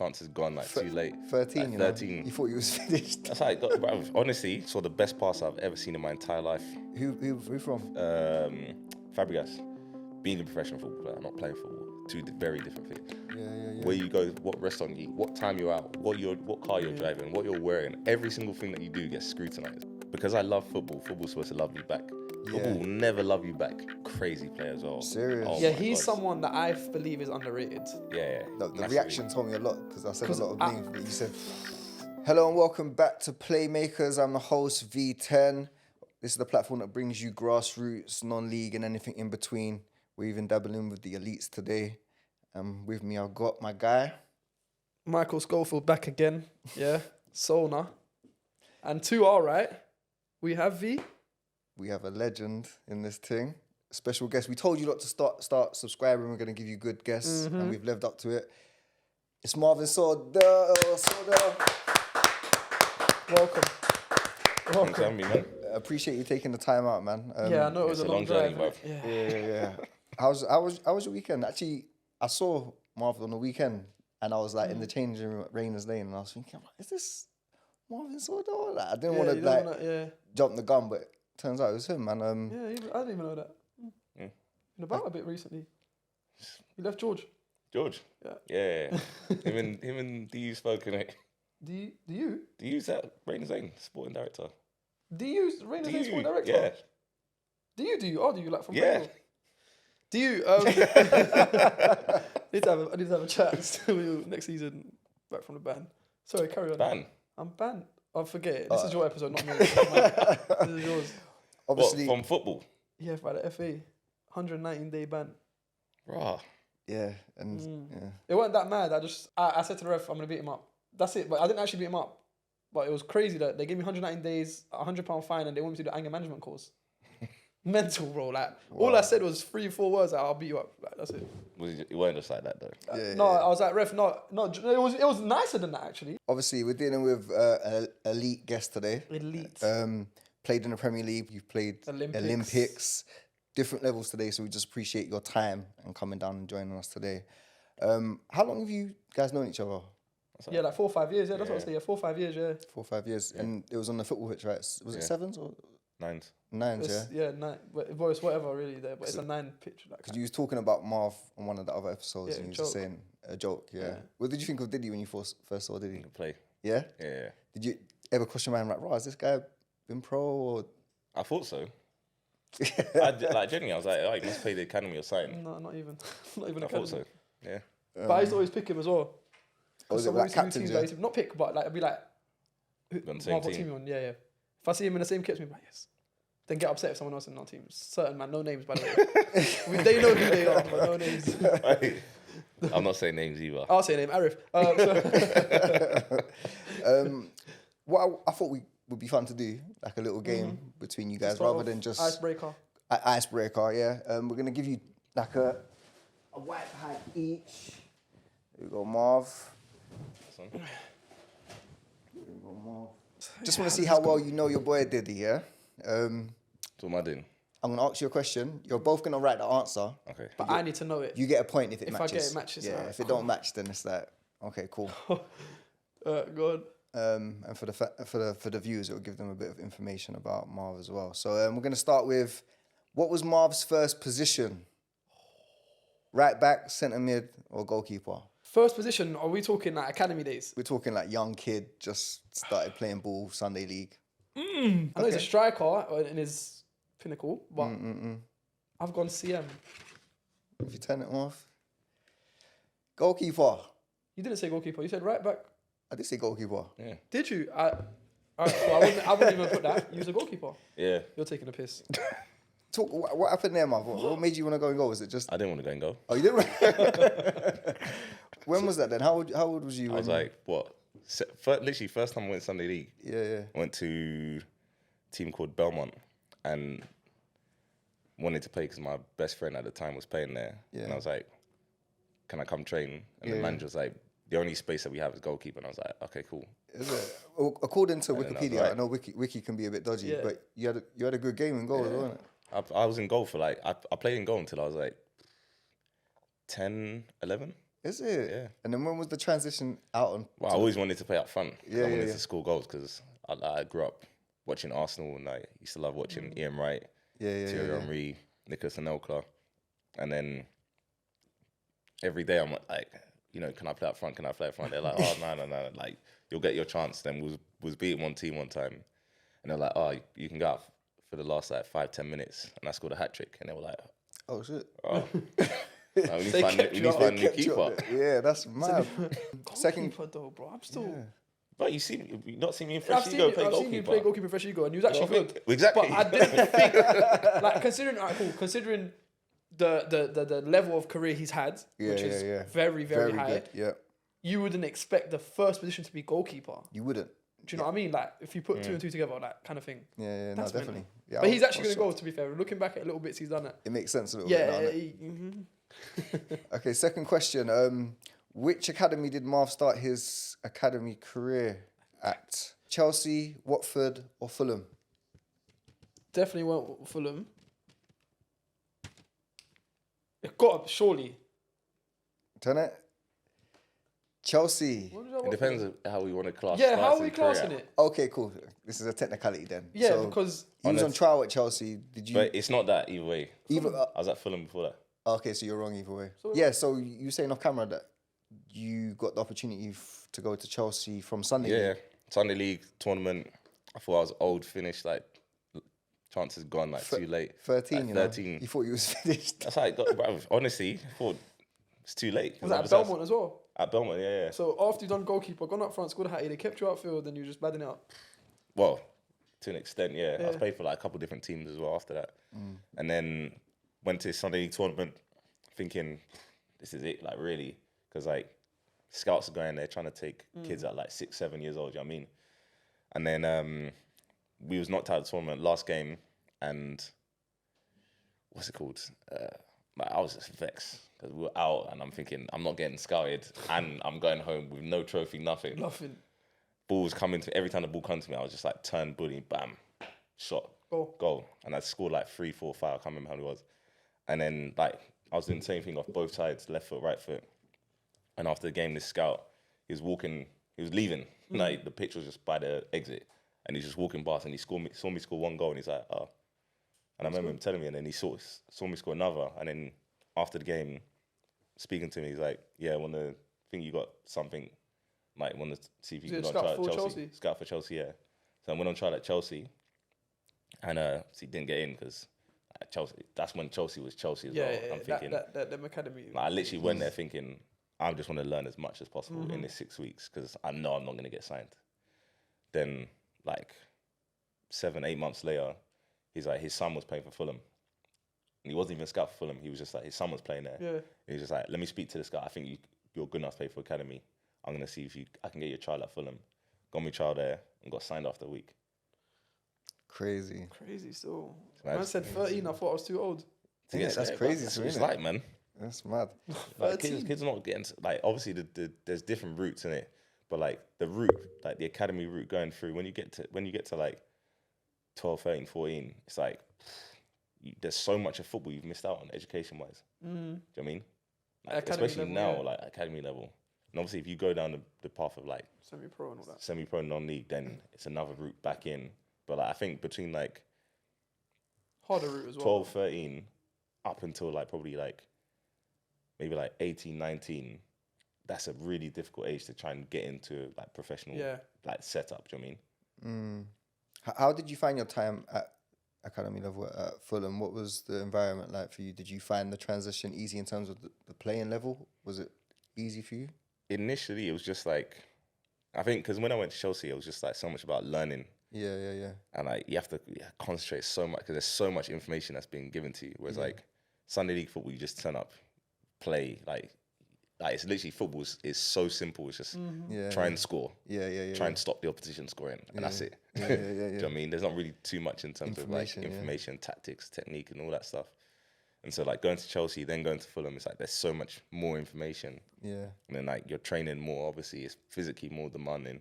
chances gone, like too late. 13, like, you 13. know? You thought you was finished. That's like, bruv, honestly, saw the best pass I've ever seen in my entire life. Who from? Fabregas. Being a professional football player, not playing football. Two very different things. Yeah. Where you go, what restaurant you eat, what time you're out, what car you're driving, what you're wearing. Every single thing that you do gets scrutinized. Because I love football, football's supposed to love me back. Football will never love you back. Crazy player as well. Serious? Yeah, he's someone that I believe is underrated. Yeah. No, the massively. reaction told me a lot because I said a lot of names, but you said, hello and welcome back to Playmakers. I'm the host, V10. This is the platform that brings you grassroots, non-league and anything in between. We're even dabbling with the elites today. With me, I've got my guy. Michael Schofield back again. Yeah. Solna. And 2R, right? We have V. We have a legend in this thing. A special guest. We told you not to start subscribing. We're going to give you good guests. And we've lived up to it. It's Marvin Sordell. Welcome. Thanks for having me, man. I appreciate you taking the time out, man. Yeah, I know it was a long drive. journey, Yeah. How was your weekend? Actually, I saw Marvin on the weekend and I was like in the changing room at Rayners Lane and I was thinking, is this Marvin Sordell? Like, I didn't want to jump the gun, but turns out it was him, man. I didn't even know that. Been about a bit recently. You left George. George? Yeah. him and Didi spoke, innit? Do you? Didi's that Rayners Lane, sporting director. Do you Rayners Lane sporting director? Yeah. Do you? Oh, do you like from Yeah. Rayners? Do you? I need to have a chat with you next season back from the ban. Sorry, carry on. Ban? I'm banned. Oh, forget it. This is your episode, not mine. This is yours. Obviously, what, from football? Yeah, by the FA. 119-day ban. Rah. yeah, and It wasn't that mad. I said to the ref, I'm going to beat him up. That's it. But I didn't actually beat him up. But it was crazy that they gave me 119 days, a £100 fine, and they want me to do the anger management course. Mental, bro. Like, all I said was 3-4 words. Like, I'll beat you up. Like, that's it. It weren't just like that, though. No, I was like, ref, no. It was nicer than that, actually. obviously we're dealing with an elite guest today. Elite. Played in the Premier League. You've played Olympics. Different levels today. So we just appreciate your time and coming down and joining us today. How long have you guys known each other? Yeah, like 4 or 5 years. Yeah, that's what I say. Yeah, 4 or 5 years. Yeah. 4 or 5 years, and it was on the football pitch, right? Was it sevens or Nines? nines? Yeah. 9. But it's whatever really there. But it's a 9 pitch. Because you was talking about Marv on one of the other episodes, and you were just joke. saying a joke. Yeah. What did you think of Didi when you first saw Didi? Play. Yeah. Yeah. Did you ever question your mind like, has this guy been pro or? I thought so. Genuinely, I was like, oh, he must play the academy or something. No, not even. Not even. I thought so. Yeah. But I used to always pick him as well. Was it like captains? Yeah? Not pick, but like I'd be like, On the same Marvel team. team on. Yeah. If I see him in the same kit, I'm like, yes. Then get upset if someone else in our team. Certain man, no names by the way. They know who they are, but no names. I'm not saying names either. I'll say a name, Arif. What I thought would be fun to do, like a little game between you guys, rather than just icebreaker. Icebreaker, yeah. We're gonna give you like a white pad each. Here we go, Marv. Here we go, Marv. Just want to see how well you know your boy Didi, yeah? So what am I doing? I'm gonna ask you a question. You're both gonna write the answer. Okay. But I need to know it. You get a point if it If I matches. get it matches, Yeah. alright, If it don't match, then it's like, okay, cool. Go on. And for the viewers, it will give them a bit of information about Marv as well. So we're going to start with, what was Marv's first position? Right back, centre mid, or goalkeeper? First position, are we talking like academy days? We're talking like young kid, just started playing ball, Sunday league. I know he's a striker in his pinnacle, but I've gone CM. If you turn it off. Goalkeeper. You didn't say goalkeeper, you said right back. I did say goalkeeper. Yeah. Did you? Alright, so I wouldn't even put that. You was a goalkeeper. Yeah. You're taking a piss. What happened there, Marv? What made you want to go and goal? Was it just... I didn't want to go and go. Oh, you didn't? When was that then? How old was you? I was like, what? Literally, first time I went Sunday League. Yeah. I went to a team called Belmont and wanted to play because my best friend at the time was playing there. Yeah. And I was like, can I come train? And the manager was like, the only space that we have is goalkeeper. And I was like, okay, cool. Is it? Well, according to Wikipedia, right. I know Wiki can be a bit dodgy, Yeah. but you had a good game in goal, wasn't it? I was in goal for like, I played in goal until I was like 10, 11. Is it? Yeah. And then when was the transition out on? Well, I always wanted to play up front. Yeah, I wanted yeah. to score goals because I grew up watching Arsenal and I used to love watching Ian Wright, Thierry Henry, Nicolas Anelka. And then every day I'm like, you know, can I play up front? Can I play up front? They're like, oh, no. Like, you'll get your chance. Then was beating one team one time. And they're like, oh, you can go out for the last like 5-10 minutes. And I scored a hat trick. And they were like, Oh shit. oh. We need to find a new keeper. Yeah, that's mad. Second keeper though, bro. I'm still. Yeah. But you not seen me in I've Fresh Ego play I've goalkeeper. seen you play goalkeeper Fresh Ego, and he was actually good. Exactly. But I didn't think, like, considering the level of career he's had, which is very, very high. Good. Yeah. You wouldn't expect the first position to be goalkeeper. You wouldn't. Do you know what I mean? Like, if you put two and two together, that kind of thing. Yeah, no, That's definitely. mental. Yeah, But he's actually going to go, to be fair. Looking back at little bits he's done it. It makes sense a little Yeah. bit. Okay, second question. Which academy did Marv start his academy career at? Chelsea, Watford, or Fulham? Definitely went with Fulham. It got up, surely. Turn it. Chelsea. It depends on how we want to class. Yeah, how are we his career. classing it? Okay, cool. This is a technicality then. Yeah, So because he was on trial at Chelsea. Did you? But it's not that either way. Even I was at Fulham before that. okay, so you're wrong either way. So you were saying off camera that you got the opportunity to go to Chelsea from Sunday. Yeah, Sunday League tournament. I thought I was old, finished, like chances gone, like too late. 13, like you 13. know. You thought you was finished. That's how it got. Bruv, honestly, I thought it's too late. was that at Belmont as well? At Belmont, yeah. So after you've done goalkeeper, gone up front, scored a hattie, they kept you outfield, then you were just badding it up. Well, to an extent, yeah. I was played for like a couple of different teams as well after that. And then went to Sunday League tournament thinking, this is it, like really. Because like scouts are going there trying to take kids at like 6, 7 years old, you know what I mean? And then we was knocked out of the tournament last game and what's it called? Like, I was just vexed because we were out and I'm thinking, I'm not getting scouted and I'm going home with no trophy, nothing. Ball was coming to, every time the ball comes to me, I was just like, turn, bully, bam, shot, goal. And I scored like 3, 4, 5, I can't remember how many it was. And then like, I was doing the same thing off both sides, left foot, right foot. And after the game, this scout, he was leaving. Like the pitch was just by the exit. And he's just walking past and he saw me score one goal and he's like, oh. And I remember him telling me and then he saw me score another. And then after the game, speaking to me, he's like, yeah, I want to think you got something. Like, want to see if you can try at Chelsea. Scout for Chelsea, yeah. So I went on trial at Chelsea. And he didn't get in because Chelsea, that's when Chelsea was Chelsea as well. I'm thinking, that academy. Like, I literally went there thinking, I just want to learn as much as possible in this 6 weeks because I know I'm not going to get signed. Then, like, 7, 8 months later, he's like, his son was playing for Fulham. And he wasn't even a scout for Fulham. He was just like, his son was playing there. Yeah. He was just like, let me speak to this guy. I think you're good enough to play for academy. I'm going to see if I can get you a trial at Fulham. Got me trial there and got signed after a week. Crazy still. Man said 13, I thought I was too old. Yeah, that's crazy. That's what it's like, man. That's mad. Like, kids are not getting, like, obviously there's different routes in it, but like the route, like the academy route going through, when you get to like 12, 13, 14, it's like, there's so much of football you've missed out on education-wise. Do you know what I mean? Like, especially level, now, like academy level. And obviously if you go down the path of like semi-pro and all that. Semi-pro, non-league, then it's another route back in. But like, I think between like harder route as well. 12, 13, up until like probably like maybe like 18, 19, that's a really difficult age to try and get into like professional like setup. Do you know what I mean? How did you find your time at academy level at Fulham? What was the environment like for you? Did you find the transition easy in terms of the playing level? Was it easy for you? Initially, it was just like, I think because when I went to Chelsea, it was just like so much about learning. Yeah. And like you have to concentrate so much because there's so much information that's being given to you. Whereas like Sunday League football, you just turn up, play. Like it's literally football is so simple. It's just try and score. Try and stop the opposition scoring, and that's it. Do you know what I mean? There's not really too much in terms of like information, tactics, technique, and all that stuff. And so like going to Chelsea, then going to Fulham, it's like there's so much more information. Yeah. And then like you're training more. Obviously, it's physically more demanding.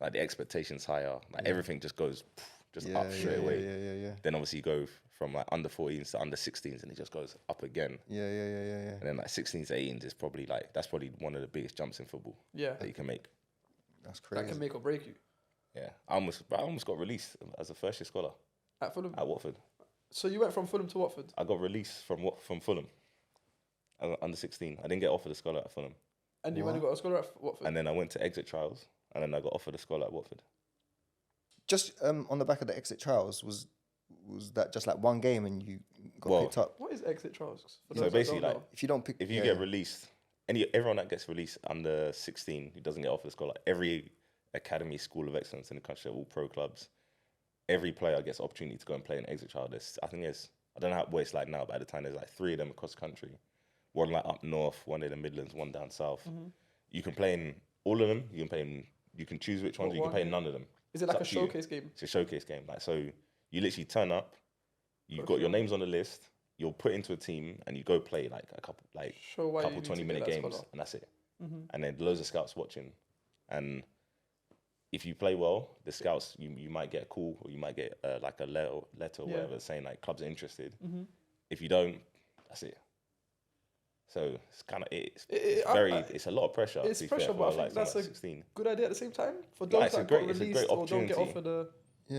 Like the expectations higher. Like everything just goes just up straight away. Yeah. Then obviously you go from like under 14s to under 16s, and it just goes up again. Yeah. And then like 16s to 18s is probably like, that's probably one of the biggest jumps in football that you can make. That's crazy. That can make or break you. Yeah, I almost got released as a first year scholar At Fulham? at Watford. So you went from Fulham to Watford? I got released from Fulham under 16. I didn't get offered a scholar at Fulham. And you went and got a scholar at Watford? And then I went to exit trials, and then I got offered a scholar at Watford. Just on the back of the exit trials, was that just like one game and you got picked up? What is exit trials? So basically, like, if you don't pick, if you get released, everyone that gets released under 16 who doesn't get offered a scholar, every academy, school of excellence in the country, all pro clubs, every player gets opportunity to go and play an exit trial. I don't know what it's like now, but at the time there's like 3 of them across the country. One like up north, one in the Midlands, one down south. You can play in all of them. You can choose which ones. You can play in none of them. Is it like a showcase game? It's a showcase game. Like, so you literally turn up, you've got your names on the list, you're put into a team, and you go play like a couple 20-minute games, and that's it. And then loads of scouts watching. And if you play well, the scouts, you might get a call, or you might get like a letter or whatever saying like clubs are interested. If you don't, that's it. So it's kind of it's a lot of pressure. It's pressure, but I think that's a 16. good idea at the same time for those that got released or don't get offered a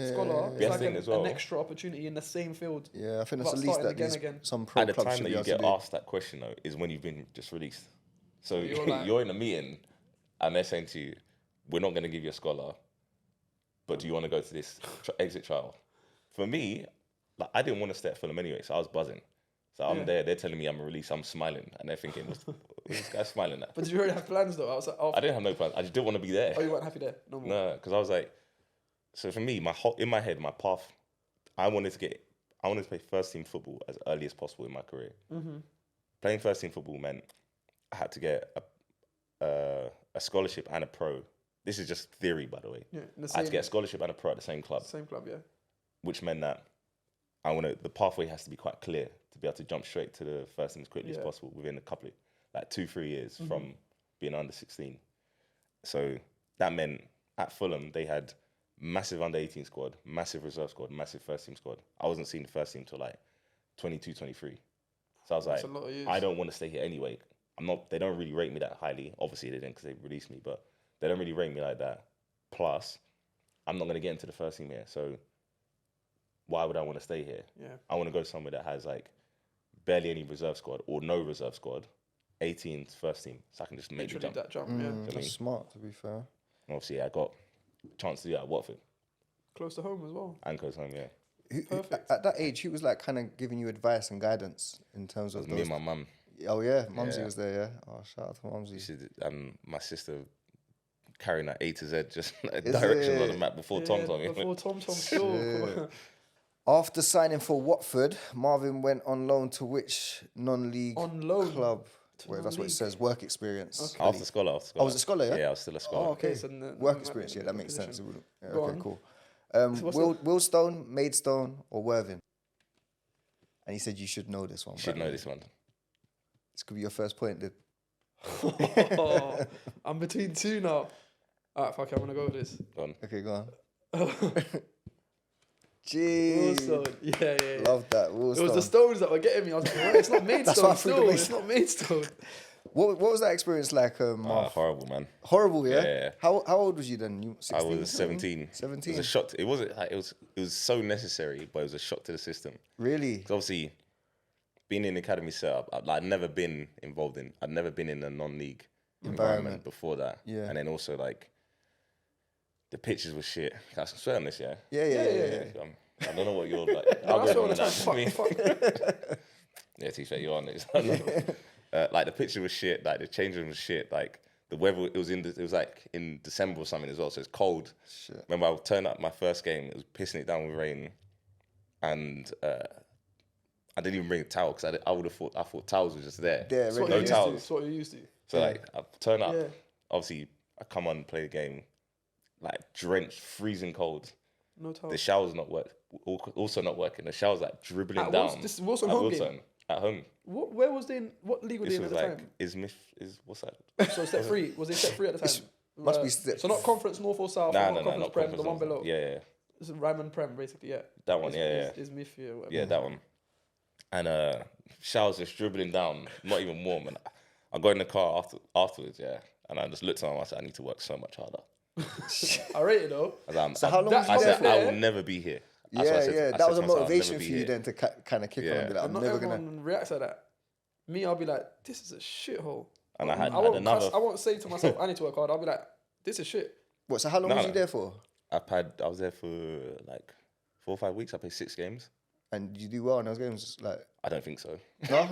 scholar. It's like an extra opportunity in the same field. Yeah, I think that's the least that some pro clubs at the time that you get asked that question though is when you've been just released. So you're in a meeting and they're saying to you, "We're not going to give you a scholar, but do you want to go to this exit trial?" For me, like, I didn't want to stay at Fulham anyway, so I was buzzing. So I'm there, they're telling me I'm released, I'm smiling, and they're thinking, what's this guy smiling at? But did you already have plans though? I didn't have no plans, I just didn't want to be there. Oh, you weren't happy there? No, because I was like, so for me, in my head, my path, I wanted to play first team football as early as possible in my career. Playing first team football meant I had to get a scholarship and a pro. This is just theory, by the way. Yeah, I had to get a scholarship and a pro at the same club. Same club, yeah. Which meant that the pathway has to be quite clear to be able to jump straight to the first team as quickly as possible within a couple of, like 2-3 years from being under 16. So that meant at Fulham, they had massive under 18 squad, massive reserve squad, massive first team squad. I wasn't seeing the first team till like 22, 23. So I was like, I don't want to stay here anyway. They don't really rate me that highly. Obviously they didn't because they released me, but they don't really rate me like that. Plus, I'm not going to get into the first team here. So why would I want to stay here? Yeah. I want to go somewhere that has like barely any reserve squad or no reserve squad, 18th first team, so I can just make the jump. That jump, That's smart, to be fair. Obviously, I got a chance to do that at Watford. Close to home as well. And close home, yeah. Perfect. At that age, who was like kind of giving you advice and guidance in terms of me and my mum. Oh yeah, Mumsy was there, yeah. Oh, shout out to Mumsy. My sister carrying that A to Z, just directions on the map before Tom told me. Before Tom sure. After signing for Watford, Marvin went on loan to which non-league club? Well, that's what it says, work experience. Okay. After scholar. Oh, was it scholar, yeah? Yeah, I was still a scholar. Oh, okay. So work experience, yeah, that makes sense. Yeah, okay, cool. So Willstone, Maidstone, or Worthing? And he said you should know this one. You should know this one. This could be your first point, dude. I'm between two now. Alright, fuck it, I'm gonna go with this. Go on. Okay, go on. Jeez. Willstone. Yeah. Love that. Willstone. It was the stones that were getting me. I was like, right, it's not Maidstone still. It's not Maidstone. What was that experience like, Marv? Horrible, man. Horrible, yeah? Yeah. How old was you then? You 16? I was 17. 17. It was a shock. It was so necessary, but it was a shock to the system. Really? Because obviously, being in the academy setup, I'd never been in a non-league environment before that. Yeah. And then also like, the pitches were shit. I swear on this, yeah? Yeah. I don't know what you're like. I'll go on that. Fuck. Yeah, to be fair, you're on it. Like the pitches was shit. Like the change room was shit. Like the weather, it was like in December or something as well. So it's cold. Shit. Remember, I turned up my first game. It was pissing it down with rain, and I didn't even bring a towel because I thought towels were just there. Yeah, That's no towels. That's what you're used to. So like I turn up. Obviously, I come on and play the game. Like drenched, freezing cold. No towel. The shower's not also not working. The shower's like dribbling down. This is Wilson home game? At home. Where was they in? What league were they in at the time? What's that? So step 3. Was they step 3 at the time? Must be step. So not conference north or south. No, not conference not prem, conference. the one below. Yeah. It's a Ryman Prem, basically, yeah. That one, yeah. It's Miffy or whatever. Yeah, that one. And showers just dribbling down, not even warm. And I got in the car afterwards, yeah. And I just looked at him and I said, I need to work so much harder. I rate it though. So how long was you I there said, for? I will never be here. That's what I said. I That said was to a myself, I'll motivation never for be you here. then to kind of kick on and be like, I'm Not never everyone gonna. reacts like that. Me, I'll be like, this is a shithole. And I had won't another. I won't say to myself, I need to work hard. I'll be like, this is shit. What? So how long No, was you no. there for? I was there for like 4 or 5 weeks. I played 6 games. And did you do well in those games? Like, I don't think so. no.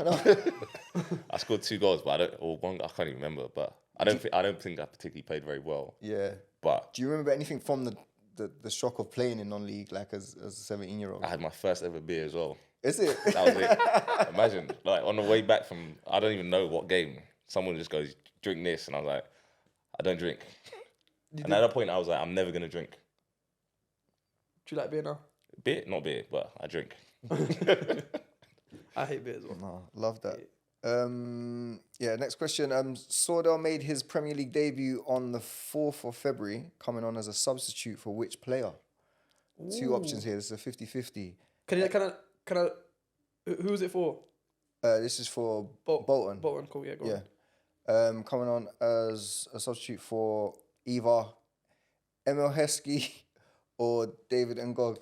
I scored 2 goals, but I can't even remember. But I don't think I particularly played very well. Yeah. But Do you remember anything from the shock of playing in non-league, like as a 17-year-old? I had my first ever beer as well. Is it? That was it. Imagine, like on the way back from, I don't even know what game, someone just goes, drink this. And I was like, I don't drink. And at that point, I was like, I'm never going to drink. Do you like beer now? Beer? Not beer, but I drink. I hate beer as well. No, love that. Next question. Sordell made his Premier League debut on the 4th of February, coming on as a substitute for which player? Two options here. This is a 50-50. Can I? Who is it for? This is for Bolton. Bolton, cool. Yeah, go on. Yeah. Coming on as a substitute for either Emil Heskey or David Ngog.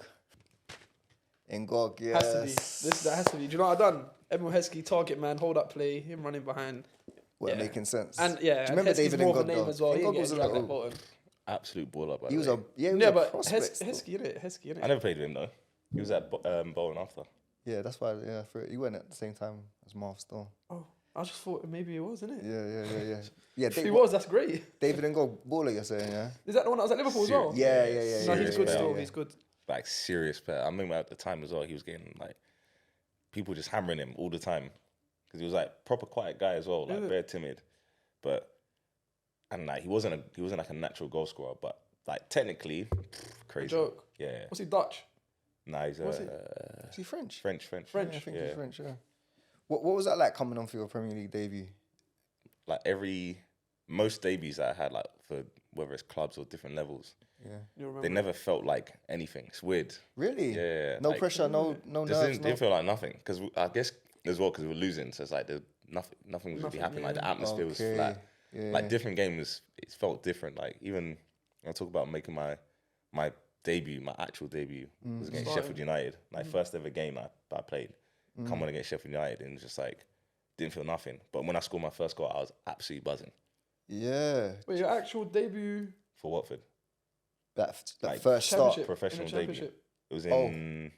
Ngog, yes. Has to be. That has to be. Do you know what I've done? Emil Heskey, target man, hold up play, him running behind. Well, making sense. And Do you remember Heskey's David more of a Ngog, name though? as well. Ngog was a little... Bolton. Absolute baller, by He the was way. a But prospect. Heskey, innit? Heskey, innit? I never played with him, though. He was at Bolton after. Yeah, that's why. Yeah, he went at the same time as Marv still. Oh, I just thought maybe it was, innit? Yeah. Yeah, If he was, that's great. David Ngog, baller, you're saying, yeah? Is that the one that was at Liverpool as well? Yeah. No, he's Serious good player. still. He's good. Like, serious player. I remember at the time as well, he was getting, like, people just hammering him all the time. Because he was, like, proper quiet guy as well, like, very timid. But, and, like, he wasn't like, a natural goal scorer. But, like, technically, crazy. A joke. Yeah. Was he Dutch? Nah, he's Is he French? French. Yeah, I think he's French, yeah. What was that like coming on for your Premier League debut? Like, most debuts that I had, like, for whether it's clubs or different levels, You remember? they never felt like anything. It's weird. Really? Yeah. No like, pressure, no Just nerves, didn't feel like nothing. Because I guess as well, because we were losing, so it's like nothing was really happening. Like the atmosphere was flat. Yeah. Like different games, it felt different. Like even I talk about making my debut, my actual debut was against Sheffield United. Like first ever game I played. Come on against Sheffield United, and it was just like didn't feel nothing. But when I scored my first goal, I was absolutely buzzing. Yeah. Wait, your actual debut? For Watford, That like, first start. Championship? professional In the debut. championship? It was in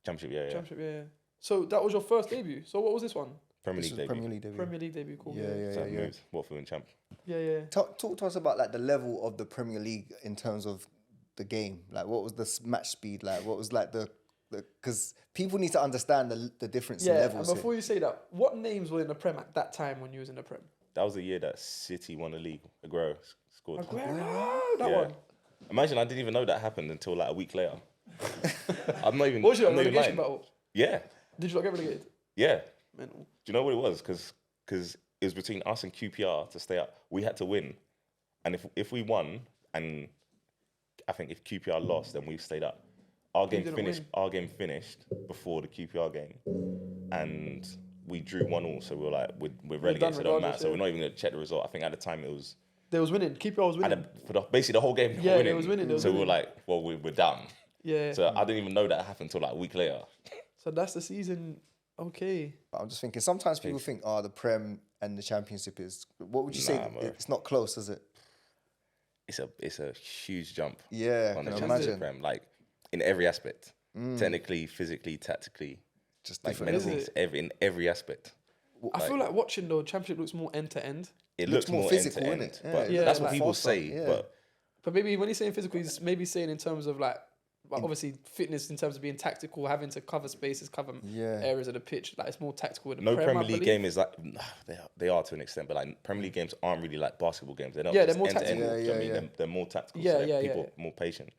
Championship, yeah. Championship, yeah. So that was your first debut. So what was this one? Premier This League was debut. Premier League debut. Premier League debut, cool. So I moved Watford and champ. Yeah. Talk to us about like the level of the Premier League in terms of the game. Like, what was the match speed like? What was like the because people need to understand the difference in Yeah, levels. and before you say that, what names were in the Prem at that time when you was in the Prem? That was the year that City won the league. Aguero scored. Aguero, that Yeah. one. Imagine I didn't even know that happened until like a week later. I'm not even. What was your I'm not even relegation lying. battle? Yeah, Did you not get relegated? yeah. Mental. Do you know what it was? Because it was between us and QPR to stay up. We had to win, and if we won, and I think if QPR lost, then we stayed up. Our game didn't finished. win. Our game finished before the QPR game, and we drew 1-1. So we were like, we're relegated. So it don't matter. regardless, So yeah. we're not even gonna check the result. I think at the time it was. They was winning. Keeper was winning. Basically the whole game. Yeah, winning. they was winning, they was so we were winning. like, well, we're down. Yeah. So I didn't even know that happened until like a week later. So that's the season. Okay. I'm just thinking. Sometimes people think, the Prem and the Championship is. What would you say? Nah, bro. It's not close, is it? It's a huge jump. Yeah, on can the I Championship imagine? Prem, like in every aspect, technically, physically, tactically, Just like different. mentally, Is it? in every aspect. I feel like watching though, Championship looks more end to end. It looks looks more more physical, end to innit? end, Yeah, but yeah, that's what like people faster, say. yeah. But maybe when he's saying physical, he's maybe saying in terms of like obviously fitness in terms of being tactical, having to cover spaces, cover Yeah. areas of the pitch. Like it's more tactical in the No Prem, I Premier League believe. game is like they are to an extent, but like Premier League games aren't really like basketball games. They're not. Yeah, just they're more end-to-end, tactical. do you know what I Yeah, mean? They're more tactical. Yeah, so yeah, people yeah. more patient.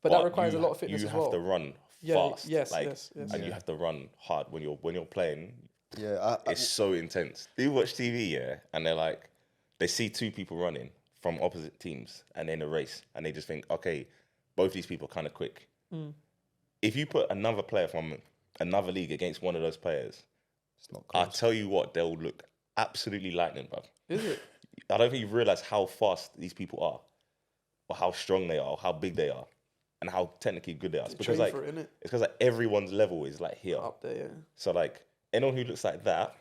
But that requires a lot of fitness You as have well. to run Yeah, fast. yes, like, yes. and you have to run hard when you're playing. Yeah, It's so intense. Do you watch TV, yeah? And they're like, they see two people running from opposite teams and in a race, and they just think, okay, both these people are kind of quick. If you put another player from another league against one of those players, It's not I close. tell you what, they'll look absolutely lightning, bro. Is it? I don't think you realize how fast these people are, or how strong they are, or how big they are, and how technically good they are. It's because Train like for it, innit? it's because like everyone's level is like here. Up there, yeah. So like anyone who looks like that,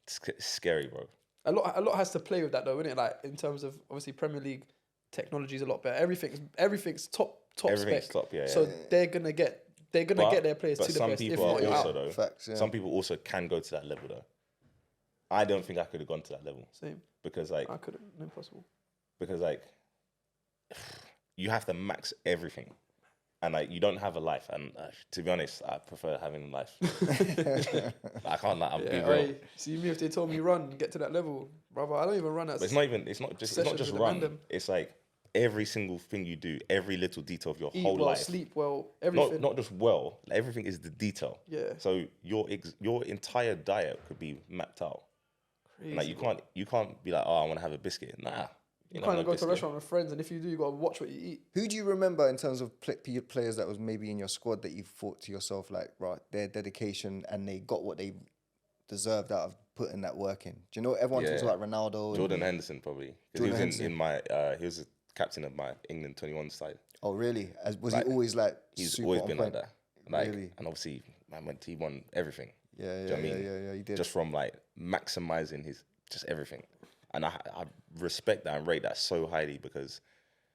it's scary, bro. A lot has to play with that though, isn't it? Like in terms of obviously Premier League technology is a lot better. Everything's top Everything's spec. top, yeah. So they're gonna get their players But to the some best. If people not, are you're also out. though. Facts, yeah. Some people also can go to that level though. I don't think I could have gone to that level Same. because like I couldn't. Impossible. you have to max everything, and like you don't have a life. And to be honest, I prefer having a life. I can't like I'm be real. Right. See me if they told me run, get to that level, brother. I don't even run at. But it's not just with run. random. It's like every single thing you do, every little detail of your Eat whole well, life. sleep well, everything. Not just well. Like, everything is the detail. Yeah. So your entire diet could be mapped out. Crazy, Like you can't be like, oh, I want to have a biscuit. Nah. You can't go to a restaurant with friends, and if you do, you gotta watch what you eat. Who do you remember in terms of players that was maybe in your squad that you thought to yourself like, right, their dedication and they got what they deserved out of putting that work in? Do you know everyone talks about Ronaldo? Jordan Henderson probably. Because he was in my he was the captain of my England 21 side. Oh really? Was he always like? He's super always on been point? like that. Like, Really? and obviously, man, he won everything. Yeah, Do you yeah, know what I mean? yeah. He did. Just from like maximizing his just everything, and I respect that and rate that so highly because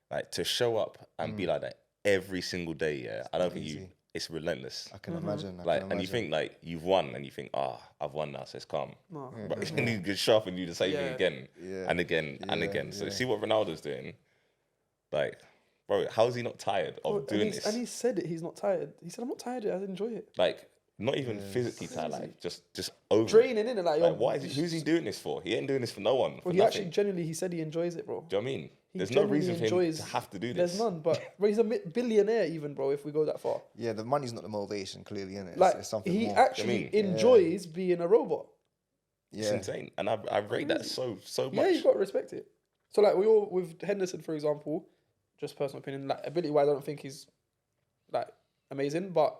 like to show up and be like that every single day. Yeah, I don't think it's relentless. I can imagine. Like, and you think like you've won, and you think, I've won now, so it's calm. No. But then you get sharp and do the same thing again and again and Yeah, again. So yeah. see what Ronaldo's doing. Like, bro, how is he not tired of doing this? And he said it. He's not tired. He said, "I'm not tired. I enjoy it." Like, not even physically tired. Like, just over. Draining, innit? Like, Like, why is he, who's he doing this for? He ain't doing this for no one. Well, he actually genuinely, he said he enjoys it, bro. Do you know what I mean? He There's no genuinely reason for him to have to do this. There's none, but he's a billionaire even, bro, if we go that far. Yeah, the money's not the motivation, clearly, innit? Like, It's something he more. actually enjoys being a robot. It's insane. And I rate that so much. Yeah, you got to respect it. So, like, with Henderson, for example, just personal opinion, like, ability-wise, I don't think he's, like, amazing, but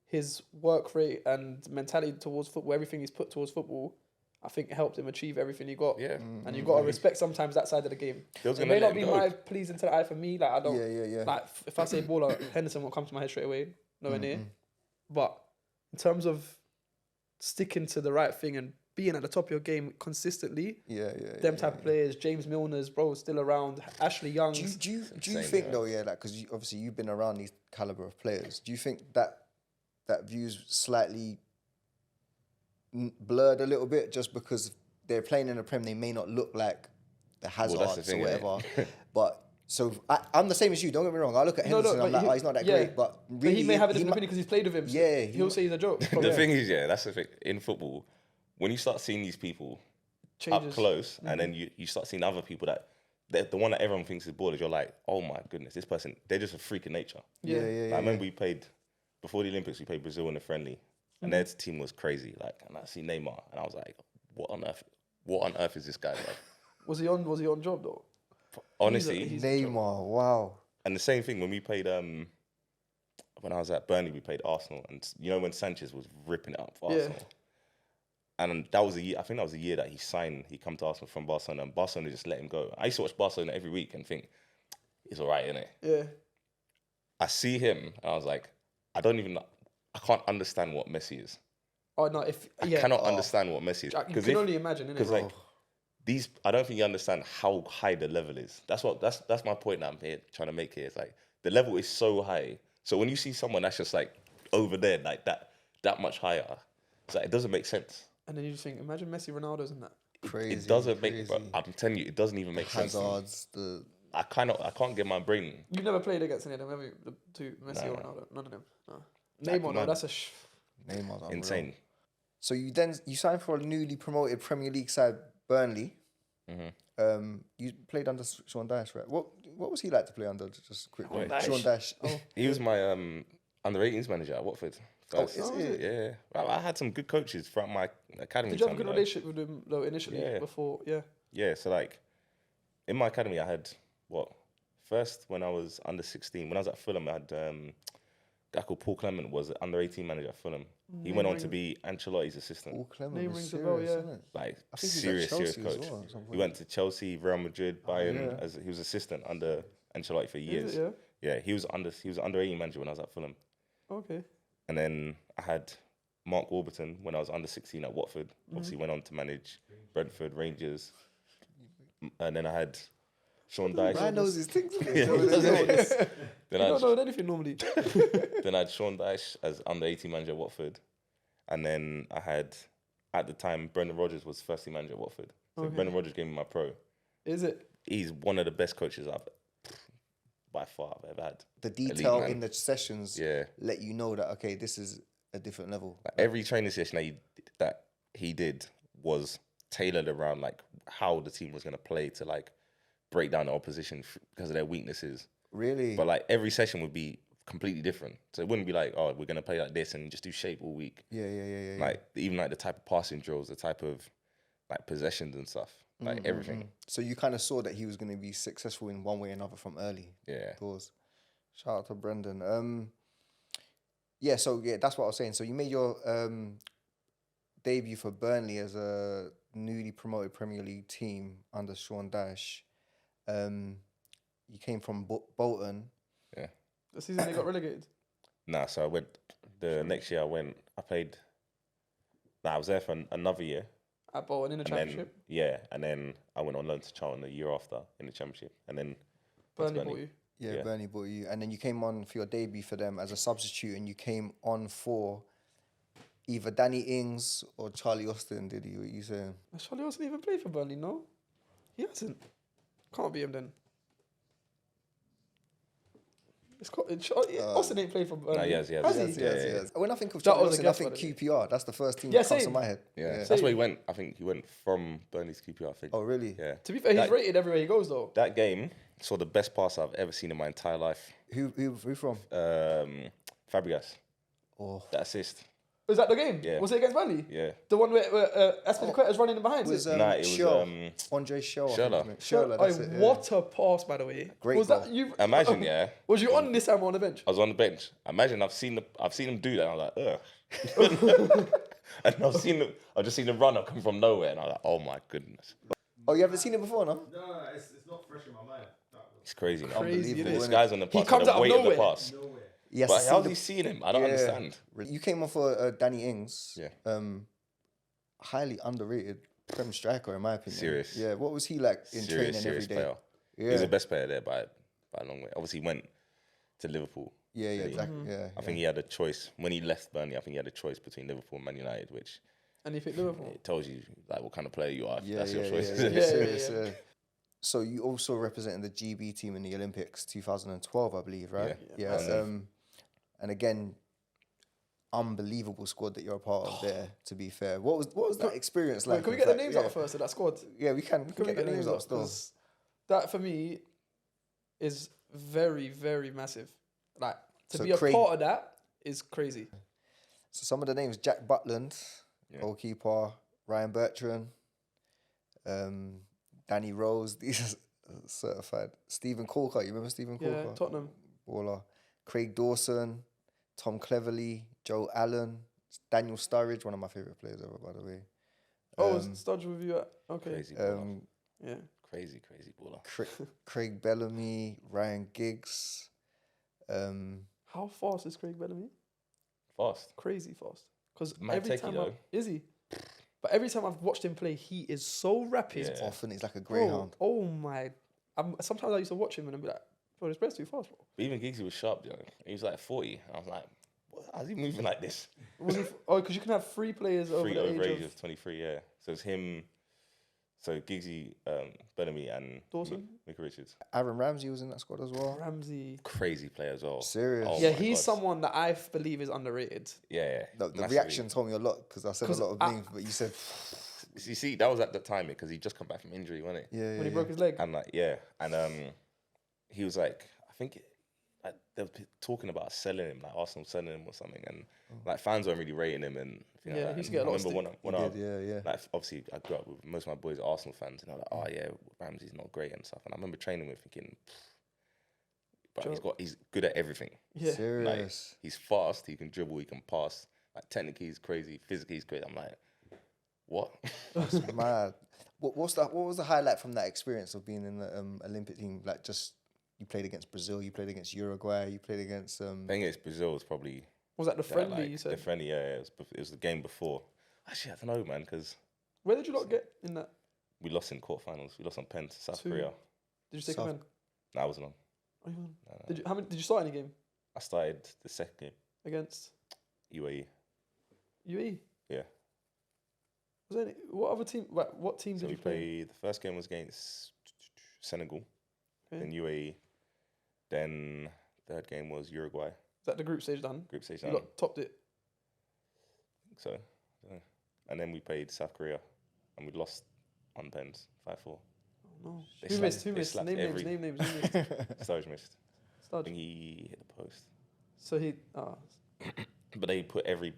his work rate and mentality towards football, everything he's put towards football, I think helped him achieve everything he got. Yeah. And you got to respect sometimes that side of the game. It may not be my pleasing to the eye for me. Like, I don't. Yeah. Like, if I say baller, Henderson won't come to my head straight away. Nowhere near. But in terms of sticking to the right thing and being at the top of your game consistently, them type of players, James Milner's, bro, still around. Ashley Young's. Do you think though, like, because obviously you've been around these caliber of players. Do you think that view's slightly blurred a little bit just because they're playing in the Prem? They may not look like the Hazards or whatever, but. So I'm the same as you. Don't get me wrong. I look at Henderson. I'm like, he's not that great. But really, he may have a different opinion because he's played with him. So yeah, he'll say he's a joke. The thing is, that's the thing in football. When you start seeing these people up close, and then you start seeing other people that the one that everyone thinks is ballers, you're like, oh my goodness, this person, they're just a freak of nature. Yeah. I remember we played before the Olympics. We played Brazil in a friendly, and their team was crazy. Like, and I see Neymar, and I was like, what on earth is this guy? Like, Was he on job though? Honestly, Neymar, wow. And the same thing when we played, when I was at Burnley, we played Arsenal. And you know when Sanchez was ripping it up for Arsenal? And that was I think that was the year that he come to Arsenal from Barcelona, and Barcelona just let him go. I used to watch Barcelona every week and think, he's all right, innit? Yeah. I see him, and I was like, I can't understand what Messi is. Oh, no, I cannot understand what Messi is. You can only imagine, innit? Because like, I don't think you understand how high the level is. That's my point that I'm here trying to make here. It's like the level is so high. So when you see someone that's just like over there, like that much higher, it's like it doesn't make sense. And then you just think, imagine Messi, Ronaldo's and that. Crazy. It doesn't make. Bro, I'm telling you, it doesn't even make sense. Hazards, I can't get my brain. You've never played against any of them, have you? The two, Messi or Ronaldo? None of them. No. Neymar, no, that's Neymar's insane. So you signed for a newly promoted Premier League side, Burnley. You played under Sean Dyche, right? What was he like to play under? Just a quick one. Sean Dyche. He was my under 18s manager at Watford. First. Is it? Yeah. Well, I had some good coaches throughout my academy. Did you have a good relationship with him though initially? Yeah. Before, yeah. Yeah. So like, in my academy, I had First, when I was under 16, when I was at Fulham, I had a guy called Paul Clement was the under 18 manager at Fulham. He went on to be Ancelotti's assistant. Paul Clement Name was rings a bell, serious, yeah. isn't it? Like I think he was at serious Chelsea as coach. well at some point. He went to Chelsea, Real Madrid, Bayern. yeah. As he was assistant under Ancelotti for years. Is it, Yeah, he was under 18 manager when I was at Fulham. yeah? Okay. And then I had Mark Warburton when I was under 16 at Watford. Obviously went on to manage Brentford, Rangers. And then I had Sean Dyche. Ryan knows his things. Yeah, he does, innit? You Then I don't had know anything normally. Then I had Sean Dyche as under 18 manager at Watford. And then I had, at the time, Brendan Rodgers was first team manager at Watford. So Okay. Brendan Rodgers gave me my pro. Is it? He's one of the best coaches by far I've ever had. The detail man. in the sessions Yeah. let you know that, okay, this is a different level. Like every training session that he did was tailored around like how the team was going to play to like break down the opposition because of their weaknesses. Really? But like every session would be completely different. So it wouldn't be like, oh, we're going to play like this and just do shape all week. Yeah. Like even like the type of passing drills, the type of like possessions and stuff, like everything. So you kind of saw that he was going to be successful in one way or another from early Yeah. doors. Shout out to Brendan. Yeah, so yeah, that's what I was saying. So you made your debut for Burnley as a newly promoted Premier League team under Sean Dyche. You came from Bolton. Yeah. The season they got relegated. Nah, so I went, the next year I played, I was there for another year. At Bolton in the And then, Championship. yeah, and then I went on loan to Charlton the year after in the Championship. And then Burnley bought you. Yeah, Yeah. Burnley bought you. And then you came on for your debut for them as a substitute, and you came on for either Danny Ings or Charlie Austin, did he? What you saying? Charlie hasn't even played for Burnley, no? He hasn't. Can't be him then. Austin ain't played for Burnley. Nah, he has. Has he? Yes. When I think of That Charlie was a Austin, I guess, think by the way. QPR. That's the first team Yeah, that comes to same. my head. Yeah, Same. that's where he went. I think he went from Burnley's QPR, I think. Oh, really? Yeah. To be fair, he's That- rated everywhere he goes, though. That game saw the best pass I've ever seen in my entire life. Who from? Fabregas, Oh, that assist. Was that the game? Yeah. Was it against Burnley? Yeah. The one where Aspilicueta was running in behind? it was it? Nah, it was Shell. Andre Shell. Schürrle. Schürrle, that's it. Yeah. What a pass, by the way. Great Was goal. that you? Imagine, yeah. Was you on this time or on the bench? I was on the bench. Imagine I've seen him do that. And I was like, ugh. And I've just seen the runner come from nowhere, and I was like, oh my goodness, Oh, you haven't seen it before, no? No, it's not fresh in my mind. it's crazy, man. Crazy, Unbelievable, innit? This innit? guy's on the He pass. comes the out of weight of the nowhere. pass. Nowhere. Yes. But how's he seeing him? I don't understand. You came on for Danny Ings. Yeah. Highly underrated Prem striker, in my opinion. Serious. Yeah. What was he like in training every day? player. Yeah. He's the best player there by a long way. Obviously, he went to Liverpool. Yeah, didn't he? exactly. Mm-hmm. Yeah. I think he had a choice when he left Burnley. I think he had a choice between Liverpool and Man United, which And he picked Liverpool. it tells you like what kind of player you are. Yeah, That's yeah, your choice. Yeah, Yeah, serious, yeah. So you also represented the GB team in the Olympics 2012, I believe, right? Yeah. Yeah. And again, unbelievable squad that you're a part of there. To be fair, what was that experience like? Wait, can we in get the fact? names Yeah. out first of that squad? Yeah, we can. We can get the names out still. 'Cause that for me is very, very massive. Like to So be a Craig- part of that is crazy. So some of the names: Jack Butland, Yeah. goalkeeper; Ryan Bertrand, Danny Rose. These are certified. Stephen Corker. You remember Stephen Yeah, Corker? Tottenham. Baller. Craig Dawson, Tom Cleverley, Joe Allen, Daniel Sturridge, one of my favorite players ever, by the way. Oh, Studge with you. Okay. Crazy baller. Yeah. Crazy baller. Craig Bellamy, Ryan Giggs. How fast is Craig Bellamy? Fast. Crazy fast. Because Mad every techie time though. is he? But every time I've watched him play, he is so rapid. Yeah. Often he's like a Bro, greyhound. oh my! Sometimes I used to watch him and I'd be like, "Bro, this player's too fast, bro." But even Giggsy was sharp, yo. He was like 40. I was like, how's he moving like this? Was he? Oh, because you can have three players over Three the over age age of of 23, yeah. So it's him, so Giggsy, Bellamy, and Dawson? Micah Richards. Aaron Ramsey was in that squad as well. Ramsey. Crazy player as well. Serious? Oh Yeah, my he's God. someone that I believe is underrated. Yeah. The massively. reaction told me a lot because I said a 'Cause lot of names, but you said, You see, that was at the time because he just come back from injury, wasn't it? yeah, When he broke his leg. And like, yeah, and he was like, I think like, they were talking about selling him, like Arsenal selling him or something, and like fans weren't really rating him, and you know, Yeah, like, he used to get a I lot of remember stick. when He I did, yeah. like obviously I grew up with most of my boys are Arsenal fans, and I was like, oh yeah, Ramsey's not great and stuff, and I remember training with thinking, but he's good at everything. Yeah. Like, Serious. he's fast. He can dribble. He can pass. Like technically, he's crazy. Physically, he's crazy. I'm like, what? That's mad. What was the highlight from that experience of being in the Olympic team? Like, just you played against Brazil, you played against Uruguay, you played against. I think it's Brazil was probably Was that the friendly like, you said? the friendly. Yeah, it was the game before. Actually, I don't know, man, because Where did you lot get in that? we lost in quarterfinals. We lost on pen to South Two. Korea. Did you take South- a pen? No, I wasn't on. Oh, you won. Did you? How many? Did you start any game I started the second game, against UAE. UAE? Yeah. Was there any, what other team? What team So did we you play? played. The first game was against Senegal, Okay. then UAE, then third game was Uruguay. Is that the group stage done? Group stage You done. lot topped it. So, yeah. And then we played South Korea, and we lost on pens 5-4. Oh no. They Who slapped- missed? Who they missed? slapped Name names. every- Name names. Who missed? Sturridge missed. I Stud. think he hit the post. So he. But they put every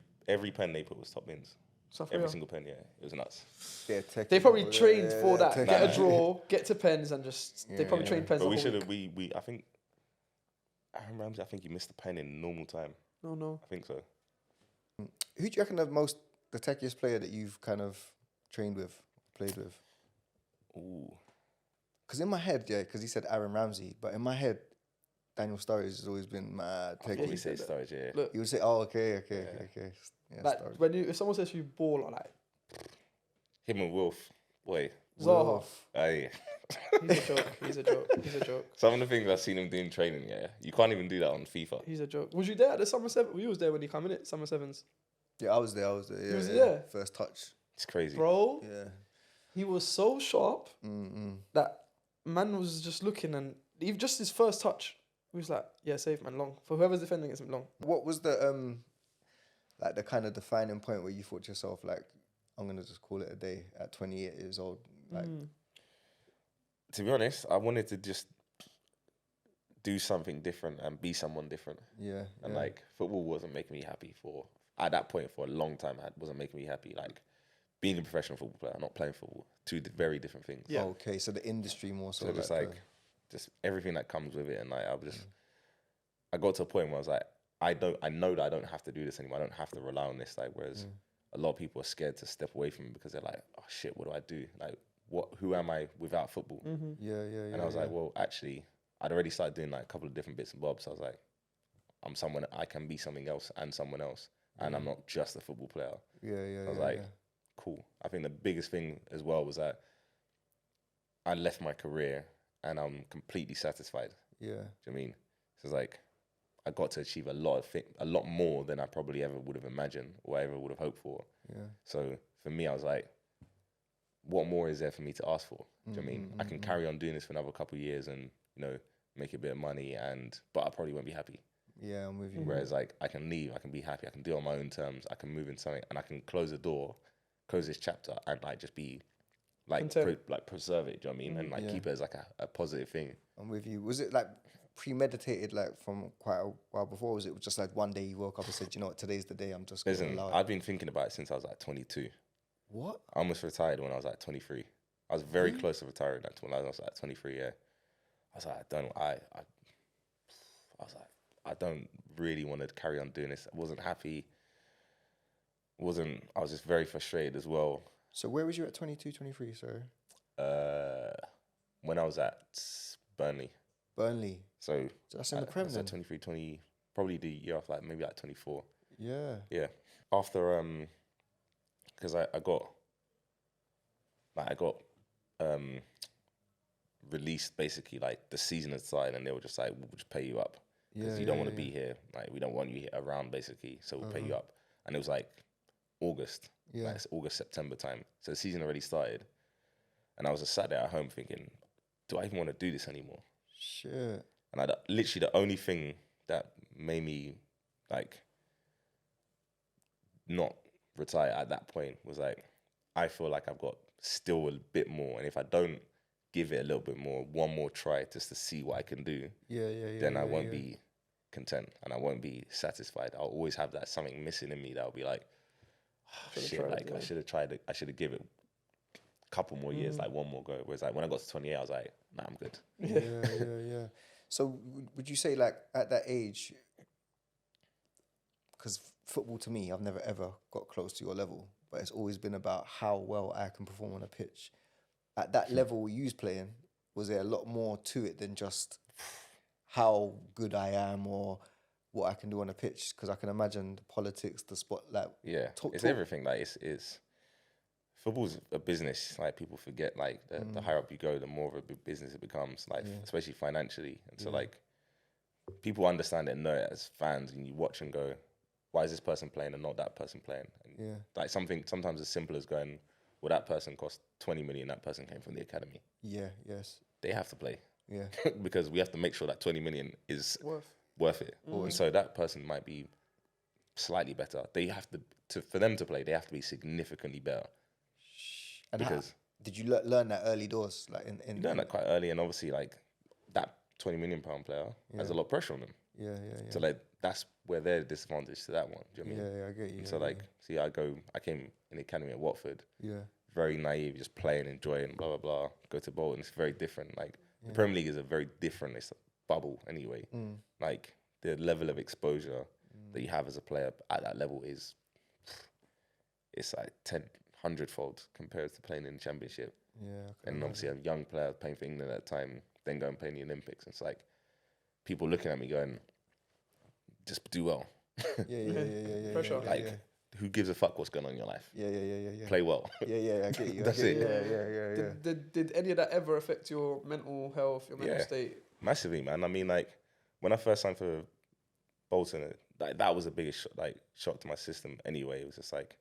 pen they put was top bins. South Every Korea. single pen, yeah, it was nuts. Yeah, They probably techie, trained yeah, for that. techie. Get a draw, get to pens, and just they Yeah, probably yeah. trained pens. But the we whole should have. week. I think Aaron Ramsey. I think he missed the pen in normal time. No, no. I think so. Who do you reckon the techiest player that you've kind of trained with, played with? Ooh, Because in my head, yeah, because he said Aaron Ramsey, but in my head, Daniel Sturridge has always been mad I thought techie. we said said that. Sturridge, yeah. Look, You would say, oh, okay. Yeah, like Sturridge. when if someone says you ball, I'm like Him and Wolf, boy, Zaha. aye. He's a joke. He's a joke. He's a joke. Some of the things I've seen him doing training, yeah, you can't even do that on FIFA. He's a joke. Was you there at the summer seven? We was there when he come in it. Summer sevens, Yeah, I was there. Yeah, was yeah. there? First touch. It's crazy. bro. Yeah. He was so sharp Mm-mm. that man was just looking, and even just his first touch, he was like, "Yeah, safe man, long for whoever's defending against him, long." What was the like the kind of defining point where you thought to yourself, like, I'm gonna just call it a day at 28 years old? Like, To be honest, I wanted to just do something different and be someone different. yeah. And yeah. like football wasn't making me happy at that point for a long time. It wasn't making me happy. Like being a professional football player, not playing football, two very different things. Yeah. Okay, so the industry more so. So just like like just everything that comes with it, and like I got to a point where I was like, I know that I don't have to do this anymore. I don't have to rely on this. Like whereas a lot of people are scared to step away from it because they're like, oh shit, what do I do? Like who am I without football? yeah. And I was like, well, actually, I'd already started doing like a couple of different bits and bobs. So I was like, I'm someone, I can be something else and someone else. And I'm not just a football player. yeah. I was like, cool. I think the biggest thing as well was that I left my career and I'm completely satisfied. yeah. Do you know what I mean? So it's like, I got to achieve a lot more than I probably ever would have imagined or ever would have hoped for. Yeah. So for me, I was like, what more is there for me to ask for? Do you know what I mean? I can carry on doing this for another couple of years and, you know, make a bit of money but I probably won't be happy. Yeah, I'm with you. Whereas like I can leave, I can be happy, I can do it on my own terms, I can move into something and I can close the door, close this chapter and like just be like preserve it, do you know what I mean? And like keep it as like a positive thing. I'm with you. Was it like premeditated, like from quite a while before? Or was it just like one day you woke up and said, you know what, today's the day, I'm just going to Listen, allow it? I've been thinking about it since I was like 22. What? I almost retired when I was like 23. I was very close to retiring when I was like 23, yeah. I was like, I was like, I don't really want to carry on doing this. I wasn't happy. I was just very frustrated as well. So where was you at 22, 23, sorry? When I was at Burnley. Burnley. So That's in the I Prem was then? at 23, 20, probably the year after, like maybe like 24. Yeah. Yeah. After, because I got released basically, like the season had started and they were just like, we'll just pay you up. Because you don't want to be here. Like, we don't want you around basically. So we'll pay you up. And it was like August. Yeah. Like it's August, September time. So the season already started. And I was just sat there at home thinking, do I even want to do this anymore? Shit. And literally the only thing that made me like not retire at that point was like, I feel like I've got still a bit more. And if I don't give it a little bit more, one more try just to see what I can do, Yeah. then I won't be content and I won't be satisfied. I'll always have that something missing in me that'll be like, oh, shit, like I should have tried it. I should have given it a couple more years, like one more go. Whereas like when I got to 28, I was like, nah, I'm good. Yeah. So would you say like at that age, because football to me, I've never ever got close to your level, but it's always been about how well I can perform on a pitch. At that level you was playing, was there a lot more to it than just how good I am or what I can do on a pitch? Because I can imagine the politics, the spotlight. Yeah, it's everything. Like it's football's a business. Like people forget. Like the higher up you go, the more of a big business it becomes. Like especially financially. And so like people understand it and know it as fans, and you watch and go, why is this person playing and not that person playing? And like something sometimes as simple as going, well, that person cost 20 million. That person came from the academy. Yeah. Yes. They have to play. Yeah. Because we have to make sure that 20 million is worth it. And so that person might be slightly better. They have to for them to play, they have to be significantly better. And because did you learn that early doors? Like you learn that quite early, and obviously like that 20 million pound player has a lot of pressure on them. Yeah. So like that's where they're disadvantaged to that one. Do you know what I mean? Yeah, I get you. And so like, see, I came in the academy at Watford. Yeah. Very naive, just playing, enjoying, blah blah blah. Go to Bolton, it's very different. Like the Premier League is a very different. It's a bubble anyway. Like the level of exposure that you have as a player at that level is, it's like 100-fold compared to playing in the Championship. Yeah. And obviously a young player playing for England at the time, then going and play in the Olympics. It's like people looking at me going, just do well. Yeah. Pressure. Like, who gives a fuck what's going on in your life? Yeah. Play well. Yeah, I get you. That's it. Yeah. Did any of that ever affect your mental health, your mental state? Massively, man. I mean, like, when I first signed for Bolton, that was the biggest shock to my system anyway. It was just like,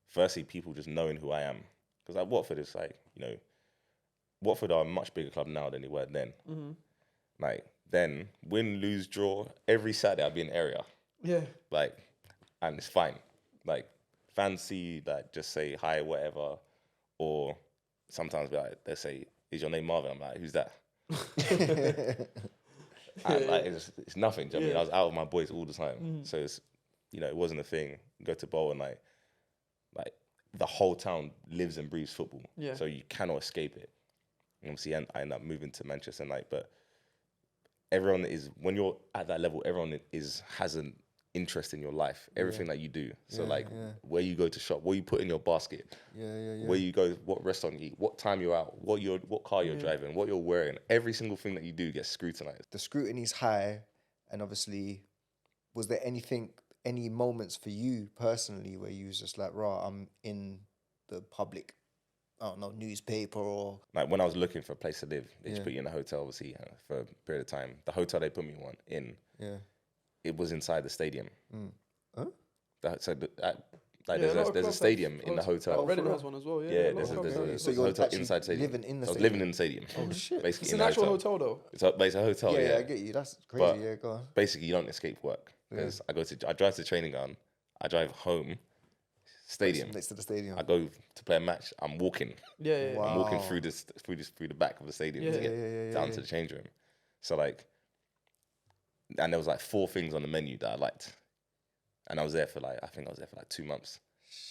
firstly, people just knowing who I am. Because like Watford is like, Watford are a much bigger club now than they were then. Like, then, win, lose, draw, every Saturday I'd be in the area. Yeah. Like, and it's fine. Like, fans see that, just say hi, whatever. Or sometimes they say, is your name Marvin? I'm like, who's that? And like, it's nothing. Do you know what I mean? I was out with my boys all the time. So it's, it wasn't a thing. Go to Bolton, like the whole town lives and breathes football. Yeah. So you cannot escape it. And obviously, I ended up moving to Manchester, but everyone is, when you're at that level, everyone has an interest in your life, everything that you do. So where you go to shop, what you put in your basket, where you go, what restaurant you eat, what time you're out, what car you're driving, what you're wearing, every single thing that you do gets scrutinized. The scrutiny's high, and obviously, was there any moments for you personally where you was just like, I'm in the public, I don't know, newspaper or... Like when I was looking for a place to live, they just put you in a hotel, obviously, for a period of time. The hotel they put me in, it was inside the stadium. Huh? There's a stadium in the hotel. Reading has one as well, Yeah, there's a hotel inside stadium. Living in the stadium? I was living in the stadium. Oh, shit. Basically, It's an actual hotel, though. It's a hotel, yeah. I get you. That's crazy, go on. Basically, you don't escape work. Because I drive to the training ground, I drive home, stadium. Next to the stadium. I go to play a match, I'm walking. Yeah. Wow. I'm walking through the back of the stadium to get down to the change room. So and there was 4 things on the menu that I liked. And I was there for 2 months.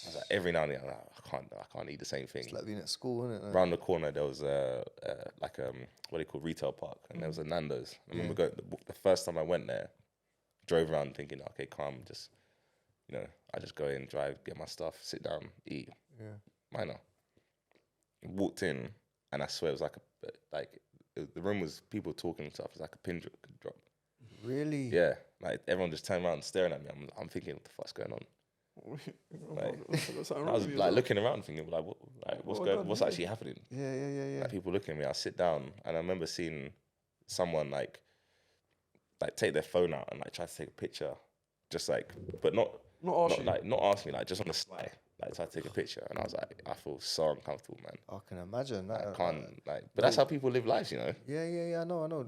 I was like, every now and then, I can't eat the same thing. It's like being at school, isn't it? Around the corner, there was what they call retail park, and there was a Nando's. I remember the first time I went there, drove around thinking, okay, calm, just, I just go in, drive, get my stuff, sit down, eat. Yeah. Minor. Walked in, and I swear it was the room was people talking and stuff. It was like a pin drop. Really? Yeah. Like everyone just turned around staring at me. I'm thinking, what the fuck's going on? I was looking around thinking, what's actually happening? Yeah. Like people looking at me, I sit down, and I remember seeing someone take their phone out and try to take a picture, just but not ask me, just on the sly, try to take a picture, and I was like, I feel so uncomfortable, man. I can imagine that. I can't but that's how people live lives, Yeah. I know.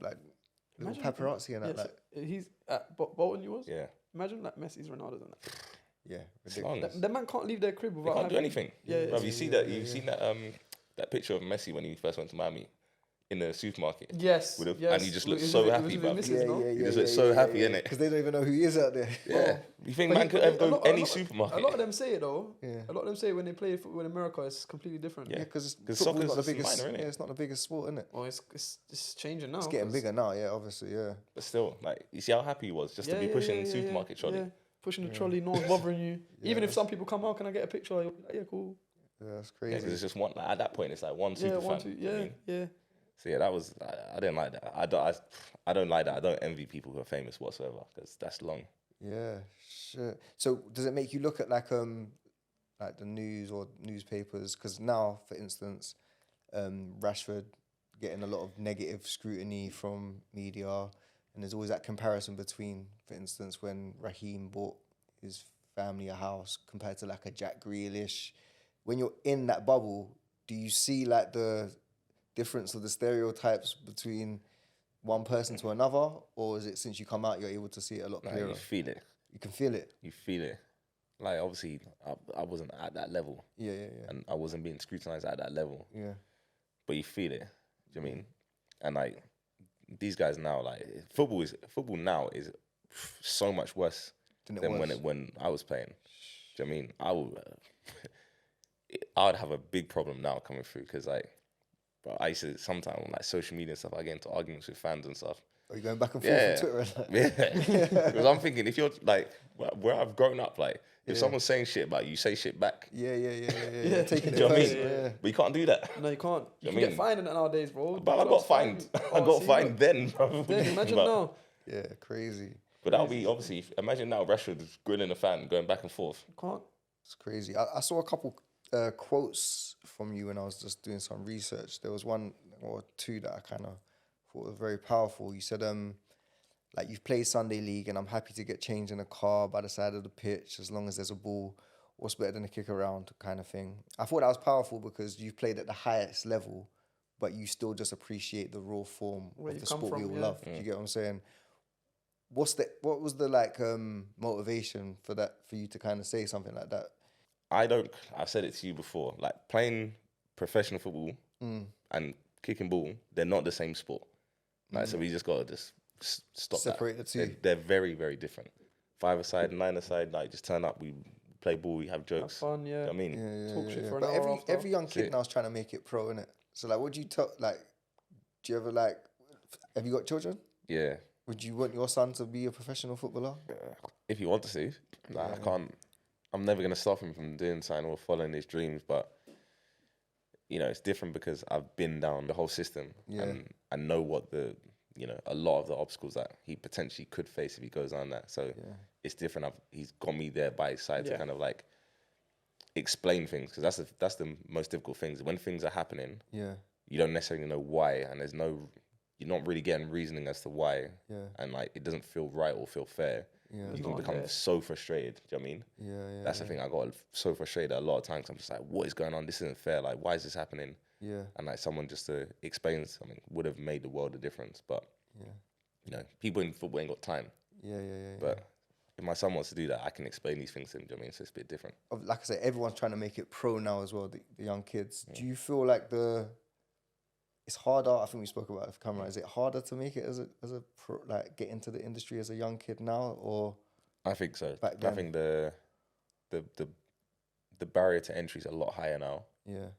Little paparazzi and that. He's at Bolton. You was. Yeah. Imagine Messi's, Ronaldo's, and that. Yeah, ridiculous. The man can't leave their crib without. They can't do anything. Yeah. Bruv, you see that? You've seen that picture of Messi when he first went to Miami, in the supermarket. Yes, With a, yes. And you just look It was so with- it happy, was with bro. his missus, no? You just look so happy, innit? Because they don't even know who he is out there. Yeah. You think But man he- could but ever a go lot- any a lot- supermarket? A lot of them say it though. Yeah. A lot of them say when they play football in America, it's completely different. Yeah. Because Because football's soccer's not the just biggest. minor, innit? Yeah, it's not the biggest sport, isn't it? Well, it's changing now. It's getting 'cause- bigger now. Yeah, obviously. Yeah. But still, like, you see how happy he was just to be pushing supermarket trolley. Yeah. Pushing the trolley, no one's bothering you. Even if some people come out, can I get a picture? You'll be like, yeah, cool. Yeah, that's Yeah, crazy. because it's just one. Like, at that point, it's like one super Yeah, one, fan. two, you know what I yeah, mean? yeah. So yeah, that was. I didn't like that. I don't like that. I don't envy people who are famous whatsoever because that's long. Yeah, shit. So does it make you look at like the news or newspapers? Because now, for instance, Rashford getting a lot of negative scrutiny from media, and there's always that comparison between, for instance, when Raheem bought his family a house compared to like a Jack Grealish. When you're in that bubble, do you see like the difference of the stereotypes between one person to another, or is it since you come out you're able to see it a lot Like, clearer? you feel it. You can feel it. You feel it. Like obviously, I wasn't at that level, Yeah, and I wasn't being scrutinized at that level. yeah. But you feel it. Do you know what I mean? And like these guys now, like football now is so much worse Than it than was. when I was playing. Do you know what I mean? I would have a big problem now coming through because like, bro, I used to sometimes on like social media and stuff, I get into arguments with fans and stuff. Are you going back and forth Yeah. on Twitter? And that? Yeah, because I'm thinking if you're like where I've grown up, like if someone's saying shit about you, say shit back. Yeah. Yeah. Taking Do it you know what I personal, mean? yeah. But you can't do that. No, you can't. You I can get mean- fined in it nowadays, bro. But I got fined. I got fined then, bro. Then imagine But- now. Yeah, crazy. But that'll be obviously. Imagine now Rashford is grilling a fan, going back and forth. You can't. It's crazy. I saw a couple quotes from you when I was just doing some research. There was one or two that I kind of thought were very powerful. You said, like, you've played Sunday League and I'm happy to get changed in a car by the side of the pitch as long as there's a ball. What's better than a kick around kind of thing. I thought that was powerful because you've played at the highest level, but you still just appreciate the raw form Where of you the come sport we from, all yeah. love. Do you get what I'm saying? What was the like motivation for that, for you to kind of say something like that? I've said it to you before. Like playing professional football and kicking ball, they're not the same sport. Like so, we just gotta just stop Separate that. the two. They're very, very different. 5-a-side, 9-a-side, like just turn up. We play ball. We have Have jokes. fun, yeah. You know what I mean, Talk shit for an But hour after. every young kid it. now is trying to make it pro, innit? So like, would you tell, like, do you ever like, have you got children? yeah. Would you want your son to be a professional footballer? If you want to see, like, I can't. I'm never gonna stop him from doing something or following his dreams. But you know, it's different because I've been down the whole system and I know what a lot of the obstacles that he potentially could face if he goes on that. So it's different. He's got me there by his side to kind of like explain things because that's the most difficult things. When things are happening, you don't necessarily know why, and you're not really getting reasoning as to why, and like it doesn't feel right or feel fair. You can become so frustrated. Do you know what I mean? That's the thing. I got so frustrated a lot of times. I'm just like, what is going on? This isn't fair. Like, why is this happening? And like someone just to explain something would have made the world a difference. But you know, people in football ain't got time. But if my son wants to do that, I can explain these things to him. Do you know what I mean? So it's a bit different. Like I said, everyone's trying to make it pro now as well, the young kids. Do you feel like it's harder? I think we spoke about it off camera. Is it harder to make it as a pro, like get into the industry as a young kid now, or? I think so. Back I then? think the barrier to entry is a lot higher now.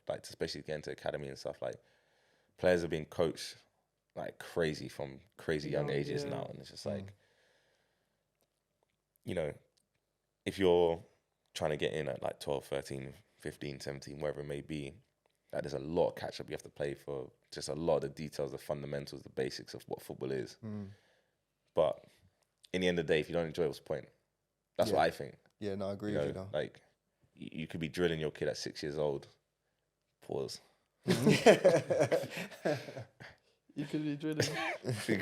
Like especially to get into academy and stuff. Like players are being coached like crazy from crazy young ages now, and it's just like, you know, if you're trying to get in at like 12, 13, 15, 17, wherever it may be, like there's a lot of catch up you have to play for. Just a lot of the details, the fundamentals, the basics of what football is. But in the end of the day, if you don't enjoy it, what's the point? That's what I think. Yeah, no, I agree You with know, you though. like you could be drilling your kid at 6 years old. Pause. You could be drilling. you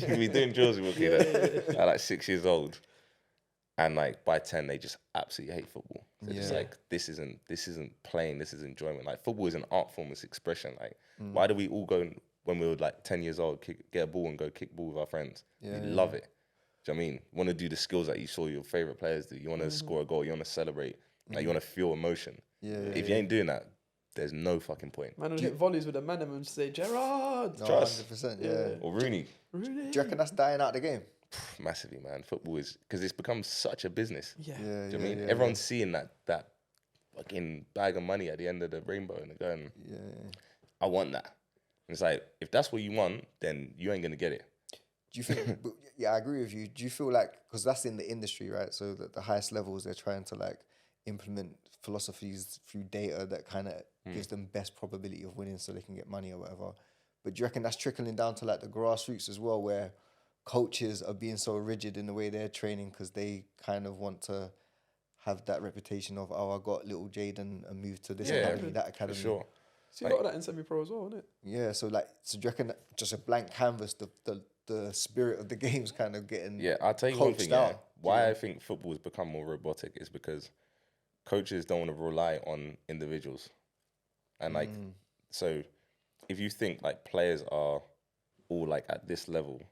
could be doing drills with your kid at like 6 years old, and like by 10 they just absolutely hate football. They're just like, this isn't playing, this is enjoyment. Like football is an art form, it's expression. Like why do we all go when we were like 10 years old, get a ball and go kick ball with our friends? We love it. Do you know what I mean? Want to do the skills that you saw your favorite players do. You want to score a goal, you want to celebrate, like you want to feel emotion. If you ain't doing that, there's no fucking point. Man would hit volleys with a man and say, Gerard. No, Trust. 100%. Yeah. Or Rooney. Really? Do you reckon that's dying out the game? Massively, man. Football is because it's become such a business. Yeah. Yeah, Do you know yeah, what I mean? yeah, Everyone's seeing that fucking bag of money at the end of the rainbow and they're going, yeah. I want that. And it's like, if that's what you want, then you ain't gonna get it. Do you think? But yeah, I agree with you. Do you feel like because that's in the industry, right? So the highest levels, they're trying to like implement philosophies through data that kind of gives them best probability of winning, so they can get money or whatever. But do you reckon that's trickling down to like the grassroots as well, where coaches are being so rigid in the way they're training because they kind of want to have that reputation of, oh, I got little Jaden and moved to this academy, that academy. For sure. So you got that in semi-pro as well, isn't it? Yeah, so like, so do you reckon that just a blank canvas, the spirit of the game's kind of getting Yeah, I'll tell you one thing. coached out? Yeah, why I think football has become more robotic is because coaches don't want to rely on individuals, and like, so if you think like players are all like at this level,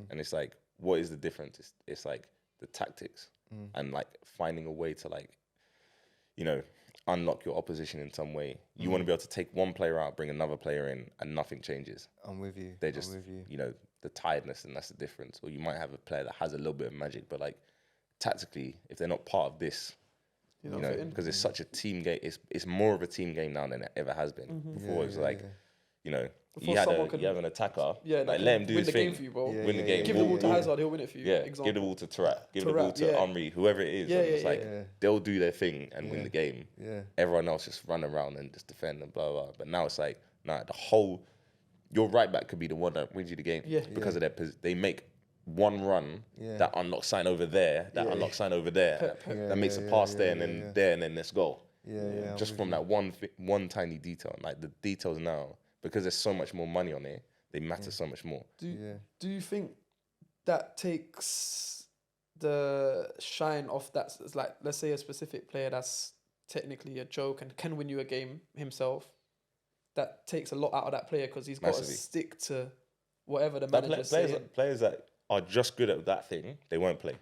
and it's like, what is the difference? It's like the tactics and like finding a way to like, you know, unlock your opposition in some way. You want to be able to take one player out, bring another player in, and nothing changes. I'm with you. They're just, you know, the tiredness, and that's the difference. Or you might have a player that has a little bit of magic, but like tactically, if they're not part of this, you know, because it's such a team game. It's more of a team game now than it ever has been. Before it was like, you know, you have an attacker, like let him do his thing, game for you, bro. win the game. Give the ball to Hazard, he'll win it for you. Yeah, Example. give the ball to Tarat, give the ball to Henry, whoever it is. Yeah, and it's yeah, like they'll do their thing and win the game. Yeah. Everyone else just run around and just defend and blah blah. But now it's like, nah, the whole your right back could be the one that wins you the game because of their they make one run that unlocks sign over there, that unlocks sign over there, that makes a pass there and then there and then let's go. Yeah. Just from that one tiny detail. Like the details now, because there's so much more money on it, they matter so much more. Do you think that takes the shine off that? It's like, let's say a specific player that's technically a joke and can win you a game himself. That takes a lot out of that player because he's got to stick to whatever the manager's saying. Players that are just good at that thing, they won't play.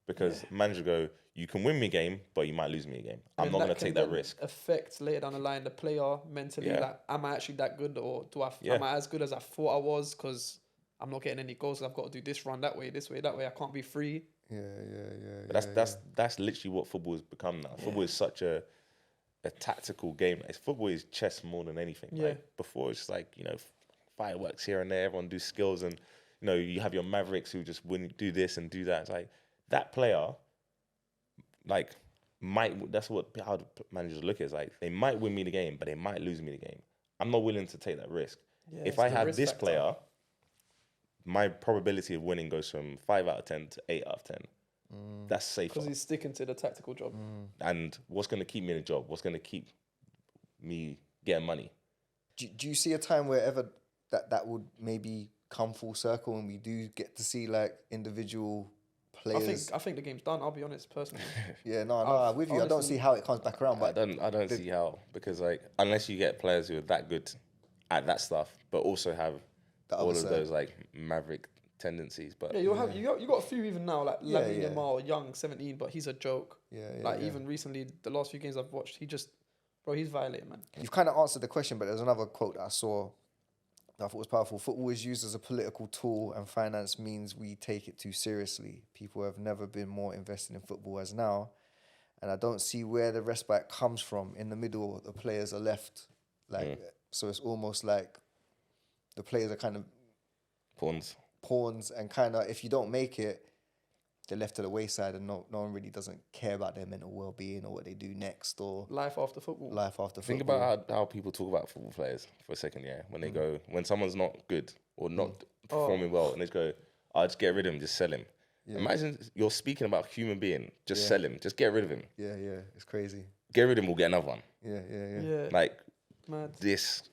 Because manager go, you can win me a game, but you might lose me a game. I'm not going to take that risk. Affect later down the line the player mentally. Like, am I actually that good, or am I as good as I thought I was? Because I'm not getting any goals. I've got to do this run that way, this way, that way. I can't be free. But that's literally what football has become now. Football is such a tactical game. Football is chess more than anything. Like before, it's just like, you know, fireworks here and there. Everyone do skills, and you know, you have your Mavericks who just do this and do that. It's like that player, like that's how the managers look at it. It's like they might win me the game, but they might lose me the game. I'm not willing to take that risk. Yeah, if I have this player, my probability of winning goes from 5 out of 10 to 8 out of 10. That's safer. Because he's sticking to the tactical job. And what's going to keep me in a job? What's going to keep me getting money? Do you see a time wherever that would maybe come full circle and we do get to see like individual players? I think the game's done. I'll be honest, personally. I'm with you. Honestly, I don't see how it comes back around. But I don't see how, because like unless you get players who are that good at that stuff, but also have all of those like maverick tendencies. But you got a few even now, like Lamine Yamal, young, 17, but he's a joke. Even recently, the last few games I've watched, he's violating, man. You've kind of answered the question, but there's another quote that I saw that I thought was powerful. Football is used as a political tool, and finance means we take it too seriously. People have never been more invested in football as now, and I don't see where the respite comes from. In the middle, the players are left, so it's almost like the players are kind of pawns, and kind of if you don't make it, they're left to the wayside, and no one really doesn't care about their mental well-being or what they do next or life after football. Think about how people talk about football players for a second, when they go, when someone's not good or not performing well, and they go, I'll just get rid of him, just sell him. Imagine you're speaking about a human being, just sell him, just get rid of him. It's crazy. Get rid of him, we'll get another one. Like mad. This.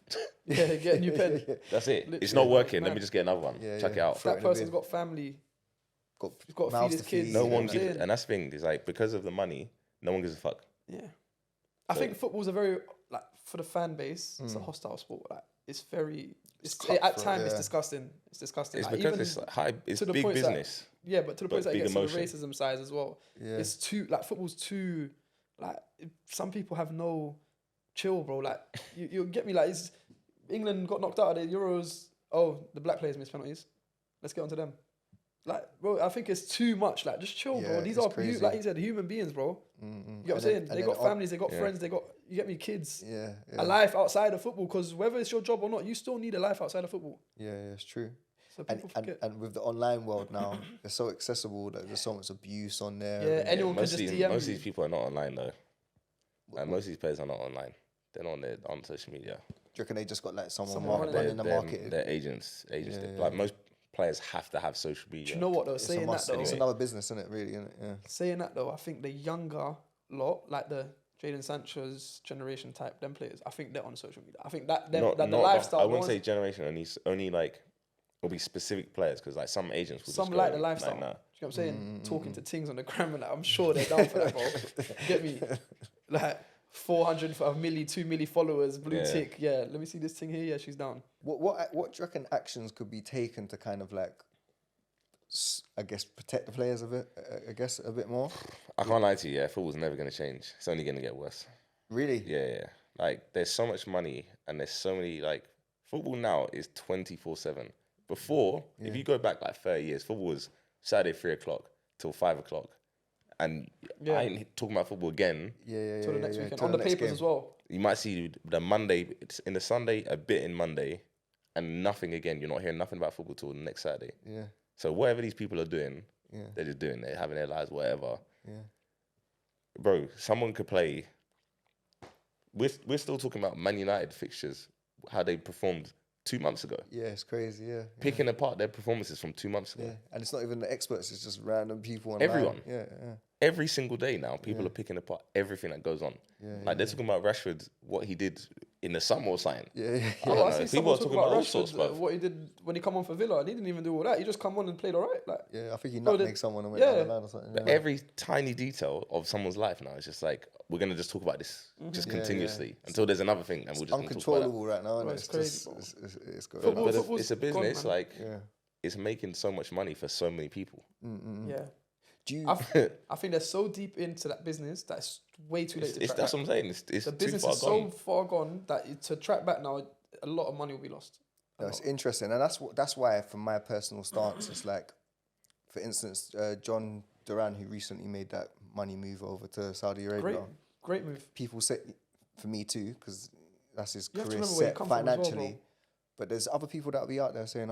Get a new pen. That's it. Literally, it's not working. mad. Let me just get another one. Chuck it out. That person's got family. He's got to feed his kids. No one gives, and that's the thing. Is like because of the money, no one gives a fuck. Yeah, I think football's a very like for the fan base. It's a hostile sport. Like it's very. At times it's disgusting. It's disgusting. It's like, because it's high. It's big business. But to the point that it gets to the emotion. racism side as well. It's too like football's too like some people have no chill, bro. Like you get me. Like England got knocked out of the Euros. Oh, the black players missed penalties. Let's get onto them. Like, bro, I think it's too much. Like, just chill, bro. These are, like you said, human beings, bro. You know what I'm saying? They got families, they got friends, they got, you get me, kids. A life outside of football, because whether it's your job or not, you still need a life outside of football. Yeah, it's true. So people forget. And with the online world now, it's so accessible that there's so much abuse on there. Yeah, anyone can just DM most of you. these people are not online though. Like, most of these players are not online. They're not on social media. Do you reckon they just got like someone Someone running the market? They're agents. Like most players have to have social media. Do you know what though? Saying that though, It's another business, isn't it? Really, isn't it? Yeah. Saying that though, I think the younger lot, like the Jadon Sancho's generation type, them players, I think they're on social media. I think that the lifestyle. I wouldn't say generation. Only like it'll be specific players, because like some agents will some just like go, the lifestyle. Like, nah. Do you know what I'm saying? Talking to things on the gram, and like, I'm sure they're down for that, bro. Get me? Like 400 for a milli, 2 milli followers, blue tick. Yeah, let me see this thing here. Yeah, she's down. What do you reckon actions could be taken to kind of like, I guess, protect the players a bit? I guess a bit more. I can't lie to you. Yeah, football's never going to change. It's only going to get worse. Really? Yeah. Like, there's so much money, and there's so many, like, football now is 24/7. Before, if you go back like 30 years, football was Saturday 3 o'clock till 5 o'clock. And I ain't talking about football again. Till the next weekend. On the papers as well. You might see the Monday, it's in the Sunday, a bit in Monday, and nothing again. You're not hearing nothing about football till the next Saturday. Yeah. So whatever these people are doing, they're just doing. They're having their lives, whatever. Yeah. Bro, someone could play. We're still talking about Man United fixtures, how they performed 2 months ago. Yeah, it's crazy. Yeah. Picking apart their performances from 2 months ago. Yeah, and it's not even the experts; it's just random people. Online. Everyone. Yeah. Every single day now, people are picking apart everything that goes on. Like they're talking about Rashford, what he did in the summer or something. I see People are talking about all Rashford, sorts of stuff. what he did when he come on for Villa, and he didn't even do all that. He just come on and played all right. Like, I think he nutmegged someone and went down the line or something. But every tiny detail of someone's life now is just like, we're going to just talk about this just continuously until there's another thing, and we'll just uncontrollable right now. Bro, it's crazy. It's good. Football- But it's a business, gone, like, it's making so much money for so many people. Yeah. Do you? I think they're so deep into that business that it's way too late to track That's back. what I'm saying. It's The too business far is gone. so far gone that to track back now, a lot of money will be lost. No, it's interesting, and that's why, from my personal stance, it's like, for instance, John Duran, who recently made that money move over to Saudi Arabia. Great move. People say, for me too, because that's his You have to career remember where you set come from as well, financially. bro. But there's other people that'll be out there saying,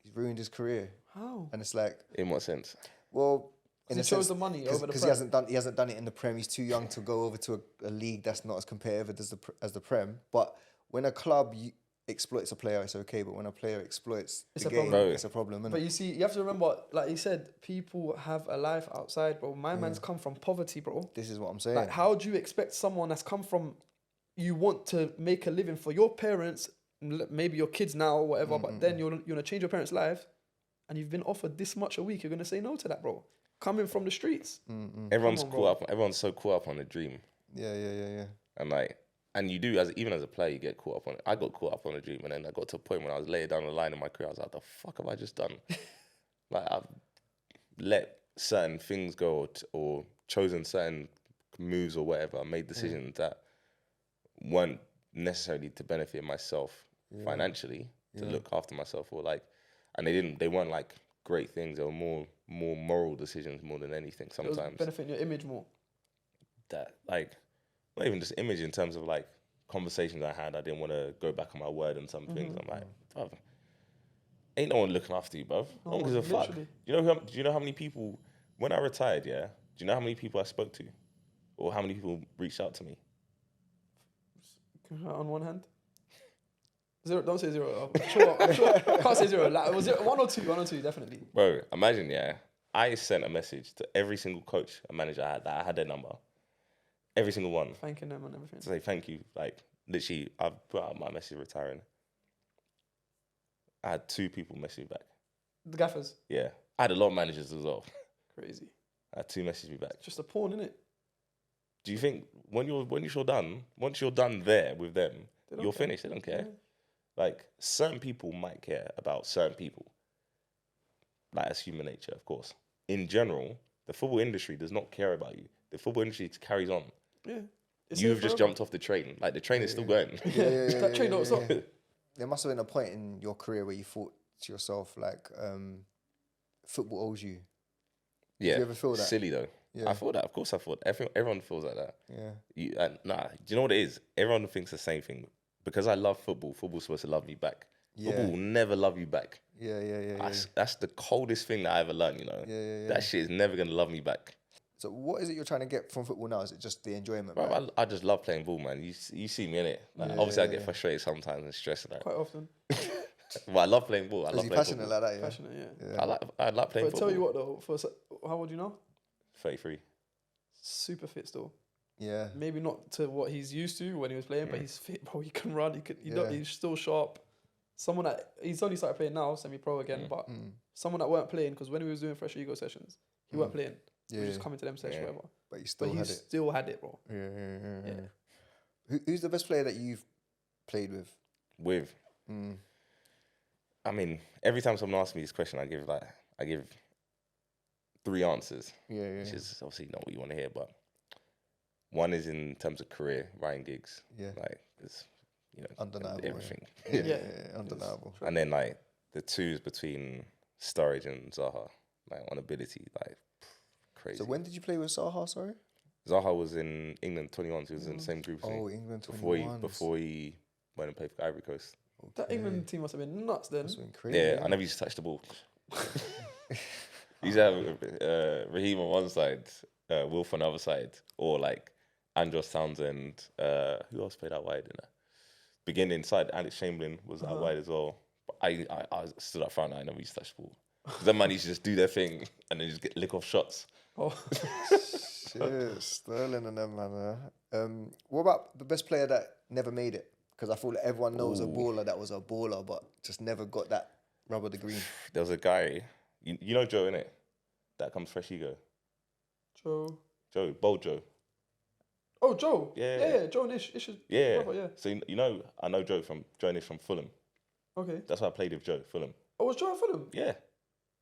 he's ruined his career. How? And it's like, In what sense? well, in He a chose sense, the money over the because Prem. he hasn't done it in the Prem. He's too young to go over to a league that's not as competitive as the Prem. But when a club exploits a player, it's okay. But when a player exploits It's the a game, problem. it's a problem. Innit? But you see, you have to remember, like he said, people have a life outside, bro. My man's come from poverty, bro. This is what I'm saying. Like, how do you expect someone that's come from, you want to make a living for your parents, maybe your kids now or whatever, but then you're going to change your parents' life, and you've been offered this much a week, you're going to say no to that, bro. Coming from the streets. Everyone's Come on, caught up. Everyone's so caught up on the dream, Yeah. and like, and you do even as a player, you get caught up on it. I got caught up on the dream, and then I got to a point when I was later down the line in my career, I was like, "The fuck have I just done?" Like, I've let certain things go, or chosen certain moves or whatever, made decisions that weren't necessarily to benefit myself financially, to look after myself, or like, and they weren't like great things. They were more moral decisions more than anything. It was Sometimes benefiting your image more. that, like, not even just image, in terms of like conversations I had, I didn't want to go back on my word on some things. I'm like, bruv, ain't no one looking after you, bruv. No one gives a fuck. literally. Do you know how many people, when I retired, do you know how many people I spoke to, or how many people reached out to me? On one hand. Zero, don't say zero. I'm sure can't say zero. Like, was it one or two, definitely. Bro, imagine, I sent a message to every single coach and manager I had their number. Every single one. Thanking them and everything. To say thank you. Like, literally, I've put out my message retiring. I had 2 people message me back. The gaffers. Yeah. I had a lot of managers as well. Crazy. I had 2 message me back. It's just a pawn, innit? Do you think when you're done, once you're done there with them, you're finished? They don't care. Like, certain people might care about certain people. Like, that's human nature, of course. In general, the football industry does not care about you. The football industry carries on. Yeah. It's You've here just forever. jumped off the train. Like, the train is still going. That train don't stop. There must have been a point in your career where you thought to yourself, like, football owes you. Yeah. you ever feel that? Silly though. Yeah. I feel that. Of course I thought. Everyone feels like that. Yeah. Nah, do you know what it is? Everyone thinks the same thing. Because I love football, football's supposed to love me back. Yeah. Football will never love you back. Yeah. That's the coldest thing that I ever learned, you know? Yeah. That shit is never going to love me back. So what is it you're trying to get from football now? Is it just the enjoyment? Bro, man? I just love playing ball, man. You see me in it. Like, obviously, I get frustrated sometimes and stressed. Like, Quite often. but I love playing ball. I Is love he playing passionate football. like that? Yeah. Passionate, yeah. I like playing But football. tell you what though, how old are you now? 33. Super fit still. Yeah. Maybe not to what he's used to when he was playing, but he's fit, bro. He can run. Yeah. He's still sharp. Someone that he's only started playing now, semi-pro again. But someone that weren't playing because when we was doing fresh ego sessions, he weren't playing. He was just coming to them sessions, whatever. But he But still he had it. still had it, bro. Yeah. Who's the best player that you've played with? With, I mean, every time someone asks me this question, I give 3 answers. Yeah. Which is obviously not what you want to hear, but one is in terms of career, writing gigs. Yeah. Like, it's, you know, Undeniable, everything. Yeah. Undeniable. And then, like, the 2 is between Sturridge and Zaha. Like, on ability, like, crazy. So when did you play with Zaha? Sorry. Zaha was in England 21s. He was in the same group as me. Oh, England 21s. Before he went and played for Ivory Coast. That England team must have been nuts then. That's been crazy. Yeah, I never used to touch the ball. You used to have Raheem on one side, Wilf on the other side, or like Andros Townsend. Who else played out wide in that? Beginning inside, Alex Chamberlain was out wide as well. But I stood up front. I never used to touch the ball. Because them man used to just do their thing and then just lick off shots. Oh, Shit, Sterling and them, man. What about the best player that never made it? Because I feel like everyone knows a baller that was a baller, but just never got that rubber degree. There was a guy, you know Joe, innit? That comes fresh ego. Joe. Bold Joe. Oh, Joe. Yeah. Yeah. Joe and Ish's Yeah. brother, yeah. So you know, I know Joe and Ish from Fulham. Okay. That's why I played with Joe, Fulham. Oh, was Joe at Fulham? Yeah.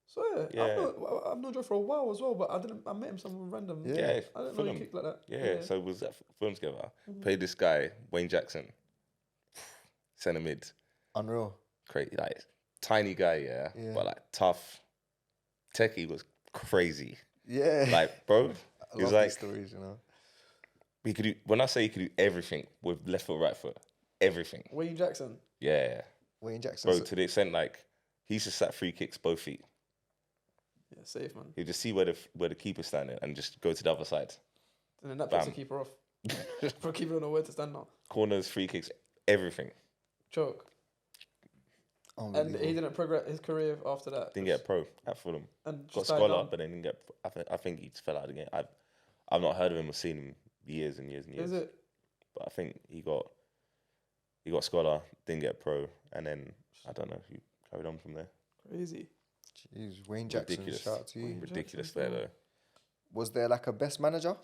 So Yeah. I've known Joe for a while as well, but I met him somewhere random. Yeah. Yeah, I didn't know Fulham. he kicked like that. Yeah, so was at Fulham together. Played this guy, Wayne Jackson. Centre mid. Unreal. Crazy, like tiny guy, yeah. But like tough. Techie was crazy. Yeah. Like, bro, I he was love like, these stories, you know. he could do, when I say he could do everything with left foot, right foot, everything. Wayne Jackson. Yeah. Wayne Jackson. Bro, to the extent like, he used to set free kicks both feet. Yeah, safe man. He'd just see where the keeper's standing and just go to the other side. And then that puts the Bam. keeper off. For keeper don't know where to stand now. Corners, free kicks, everything. Choke. And Unbelievable. he didn't progress his career after that. Didn't get pro at Fulham. And Got just died scholar, down. but then didn't get. I think he just fell out of the game. I've not heard of him or seen him years and years and years. Is it? But I think he got scholar, didn't get pro, and then I don't know. He carried on from there. Crazy. Jeez, Wayne Jackson, Ridiculous. shout out to you. Wayne Ridiculous Jackson, there though. Was there like a best manager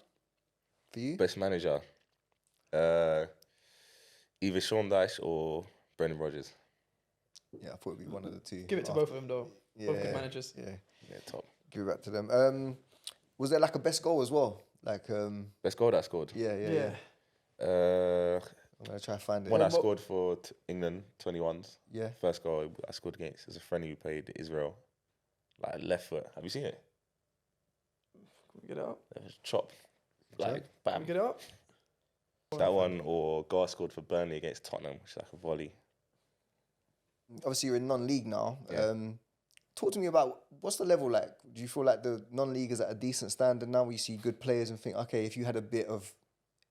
for you? Best manager, either Sean Dyche or Brendan Rodgers. Yeah, I thought it'd be one of the two. Give it to both of them though. Yeah, Both good managers. Yeah, Yeah, top. give it back to them. Was there like a best goal as well? Like, Best goal that I scored. yeah. I'm gonna try to find it. One I scored for England 21s. Yeah. First goal I scored against is a friend who played Israel. Like left foot. Have you seen it? Can we get it up? It was chop. Like Can bam. we get it up? That one or Gar scored for Burnley against Tottenham, which is like a volley. Obviously, you're in non-league now. Yeah. Talk to me about what's the level like? Do you feel like the non-league is at a decent standard now? Where you see good players and think, okay, if you had a bit of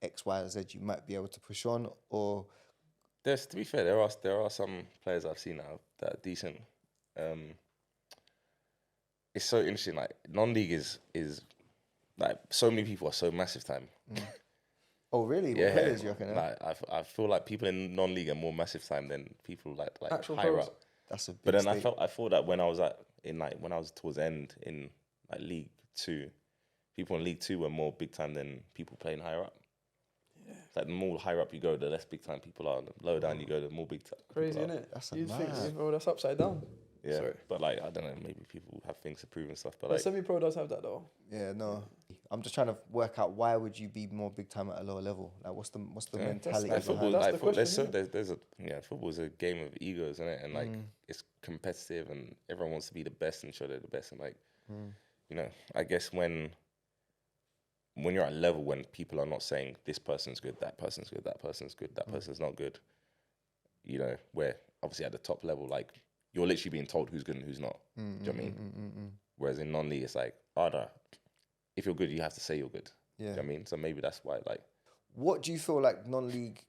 X, Y, or Z, you might be able to push on. Or To be fair, there are some players I've seen now that are decent. It's so interesting. Like non-league is like so many people are so massive time. oh, really? What players you reckon? Like I feel like people in non-league are more massive time than people like Actual higher pros. up. That's a big But then stake. I thought that when I was towards the end in like League 2, people in League 2 were more big time than people playing higher up. Yeah. Like the more higher up you go, the less big time people are. The lower down you go, the more big time. Crazy, people are. innit? That's You'd mad. think, bro, that's upside down. Yeah, Sorry. but like I don't know, maybe people have things to prove and stuff. But But like, semi-pro does have that though. Yeah, no. I'm just trying to work out why would you be more big time at a lower level? Like, what's the yeah, mentality like that's football, the behind? like question, there's a football's a game of egos, isn't it? And like it's competitive, and everyone wants to be the best and show they're the best. And like, you know, I guess when you're at a level when people are not saying this person's good, that person's good, that person's good, that person's not good, you know, where obviously at the top level, like you're literally being told who's good and who's not. Do you know what I mean? Whereas in non-league, it's like, oh no, if you're good, you have to say you're good. Yeah. Do you know what I mean? So maybe that's why, like, What do you feel like non-league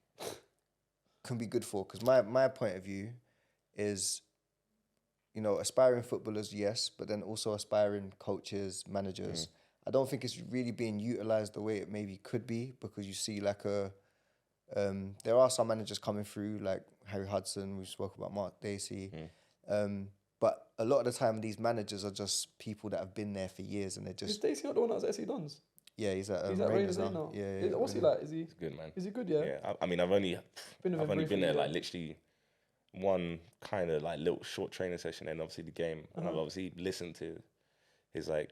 can be good for? Because my point of view is, you know, aspiring footballers, yes, but then also aspiring coaches, managers. I don't think it's really being utilised the way it maybe could be, because you see like there are some managers coming through, like Harry Hudson, we spoke about Mark Dacey. But a lot of the time, these managers are just people that have been there for years, and they're Is just Stacey not the one that was at SC Dons? he's at He's at Rangers Rangers now. now. Yeah, What's he Rangers. like? Is he it's good, man. is he good? Yeah. Yeah, I mean, I've only Been with him been briefly, there yeah. like literally one kind of like little short training session, and obviously the game, and I've obviously listened to his like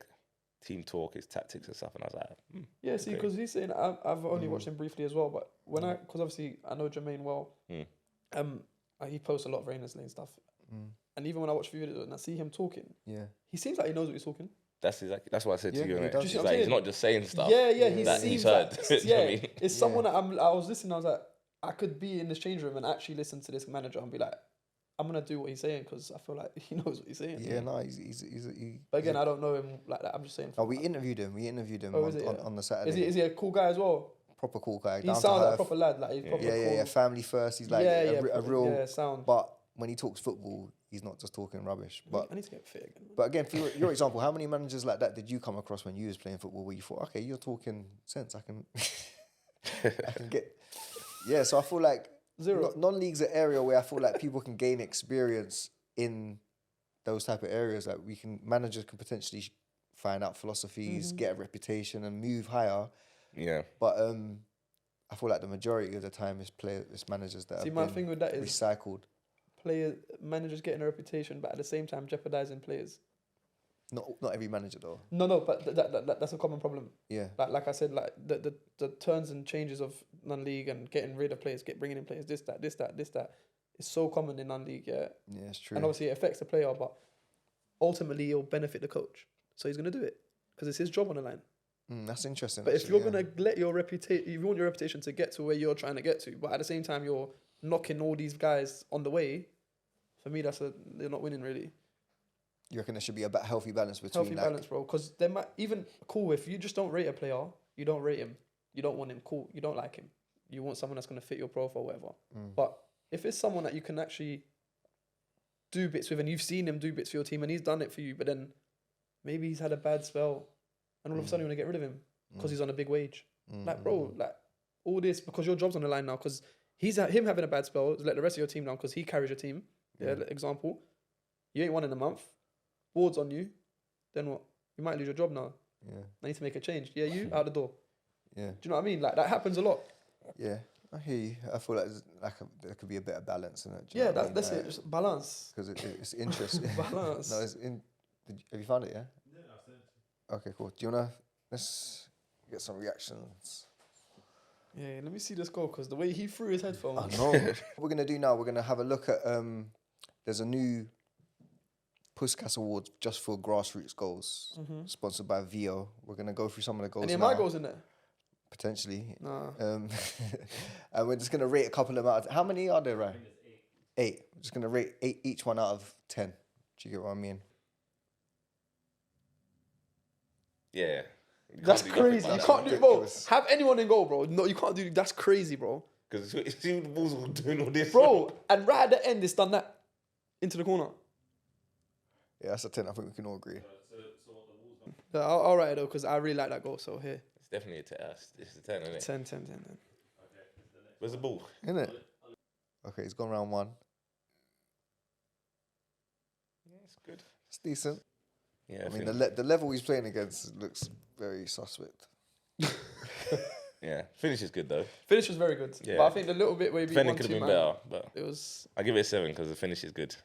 team talk, his tactics and stuff, and I was like, Yeah, see, okay. because he's saying I've only watched him briefly as well, but when because obviously I know Jermaine well, he posts a lot of Rangers Lane stuff, and even when I watch a few videos and I see him talking, Yeah. he seems like he knows what he's talking. That's exactly what I said Yeah, to you. he innit? does. He's You see what I'm like, he's saying? not just saying stuff. Yeah, he that seems he's heard. like, Do you know what I yeah, mean? it's someone that I was listening. I was like, I could be in this change room and actually listen to this manager and be like, I'm gonna do what he's saying because I feel like he knows what he's saying. Yeah, no, But again, I don't know him like that. I'm just saying. Oh, we interviewed him. Oh, is it? On the Saturday. Is he a cool guy as well? Proper cool guy. He down to sounds like a earth. proper lad. Like he's proper cool. Yeah. Family first. He's like a real. Yeah, sound. But when he talks football, he's not just talking rubbish. But I need to get fit again. But again, for your example, how many managers like that did you come across when you was playing football where you thought, okay, you're talking sense, I can get... Yeah, so I feel like Zero. Non-league's an area where I feel like people can gain experience in those type of areas. Like managers can potentially find out philosophies, get a reputation and move higher. Yeah. But I feel like the majority of the time it's managers that See, have my been thing with that is recycled. Managers getting a reputation, but at the same time jeopardizing players. Not every manager though. No, but that's a common problem. Yeah. Like I said, like the turns and changes of non-league and getting rid of players, bringing in players, this that is so common in non-league. Yeah. Yeah, it's true. And obviously it affects the player, but ultimately it'll benefit the coach. So he's gonna do it because it's his job on the line. That's interesting. But actually, if you're gonna let your reputation, if you want your reputation to get to where you're trying to get to, but at the same time you're knocking all these guys on the way, for me they're not winning really. You reckon there should be a healthy balance between Healthy balance, bro. Because they might even cool if you just don't rate a player, you don't rate him, you don't want him. Cool, you don't like him. You want someone that's gonna fit your profile, whatever. But if it's someone that you can actually do bits with, and you've seen him do bits for your team, and he's done it for you, but then maybe he's had a bad spell, and all of a sudden you want to get rid of him because he's on a big wage. Like, bro, like all this because your job's on the line now. Because him having a bad spell is let the rest of your team down because he carries your team. Yeah, example, you ain't won in a month. Board's on you, then what? You might lose your job now. Yeah. I need to make a change. Yeah, you out the door. Yeah. Do you know what I mean? Like that happens a lot. Yeah. I hear you. I feel like there could be a bit of balance in it. Yeah, that's it. Just balance. Because it's interesting. Balance. No, have you found it? Yeah. Yeah, I've seen it. Okay, cool. Do you wanna let's get some reactions? Yeah, let me see this goal because the way he threw his headphones. I know. What we're gonna do now, we're gonna have a look at there's a new Puskas Awards just for grassroots goals, sponsored by VO. We're gonna go through some of the goals. Any of now, my goals in there? potentially. Nah. And we're just gonna rate a couple of them out. How many are there, Ryan? 8. We're just gonna rate 8 each one out of 10. Do you get what I mean? Yeah. That's crazy. You can't do, bro. ridiculous. Have anyone in goal, bro. No, you can't do. That's crazy, bro. Because see the balls all doing all this. Bro, and right at the end, it's done that into the corner. Yeah, that's a 10. I think we can all agree. Yeah, I'll write it though because I really like that goal. So here, It's definitely a 10. It's a 10, isn't it? 10. Where's the ball? Isn't it? Okay, he's gone round 1. Yeah, it's good. It's decent. Yeah, I mean, the level he's playing against looks very suspect. yeah. Finish is good though. Finish was very good. Yeah. But I think the little bit where he beat Defending 1-2, could have been man, better, but it was. I give it a 7 because the finish is good.